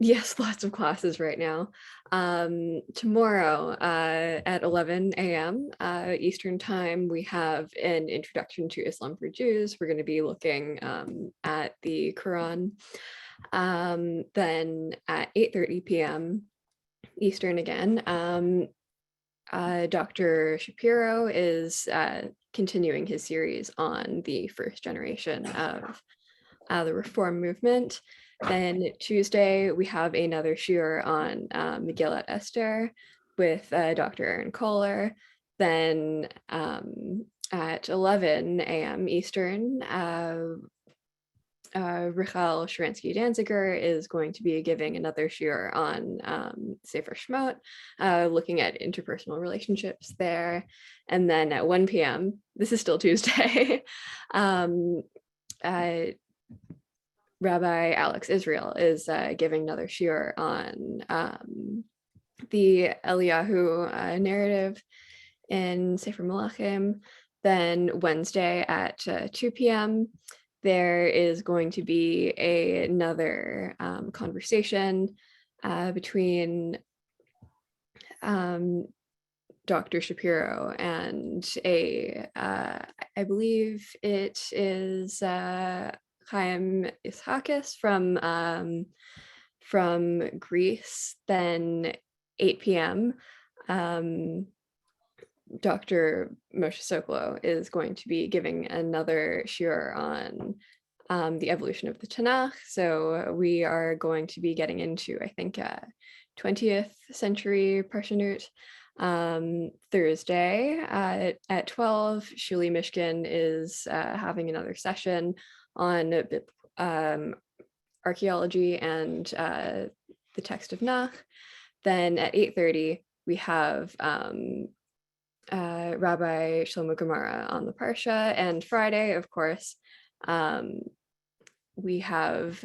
Yes, lots of classes right now. Tomorrow at 11 a.m. Eastern time, we have an introduction to Islam for Jews. We're going to be looking at the Quran. Then at 8:30 p.m. Eastern again, Dr. Shapiro is continuing his series on the first generation of the Reform movement. Then Tuesday, we have another shiur on Megillat Esther with Dr. Aaron Kohler. Then at 11 a.m. Eastern, Richel Sharansky-Danziger is going to be giving another shiur on Sefer Shemot, looking at interpersonal relationships there. And then at 1 p.m., this is still Tuesday, Rabbi Alex Israel is giving another shiur on the Eliyahu narrative in Sefer Melachim. Then Wednesday at 2 p.m., there is going to be another conversation between Dr. Shapiro and I believe it is Chaim Ishakis from Greece. Then 8 p.m. Dr. Moshe Sokolow is going to be giving another shiur on the evolution of the Tanakh. So we are going to be getting into, I think, 20th century Parshanut. Thursday at 12, Shuli Mishkin is having another session on archaeology and the text of Nach. Then at 8:30, we have Rabbi Shlomo Gemara on the Parsha. And Friday, of course, we have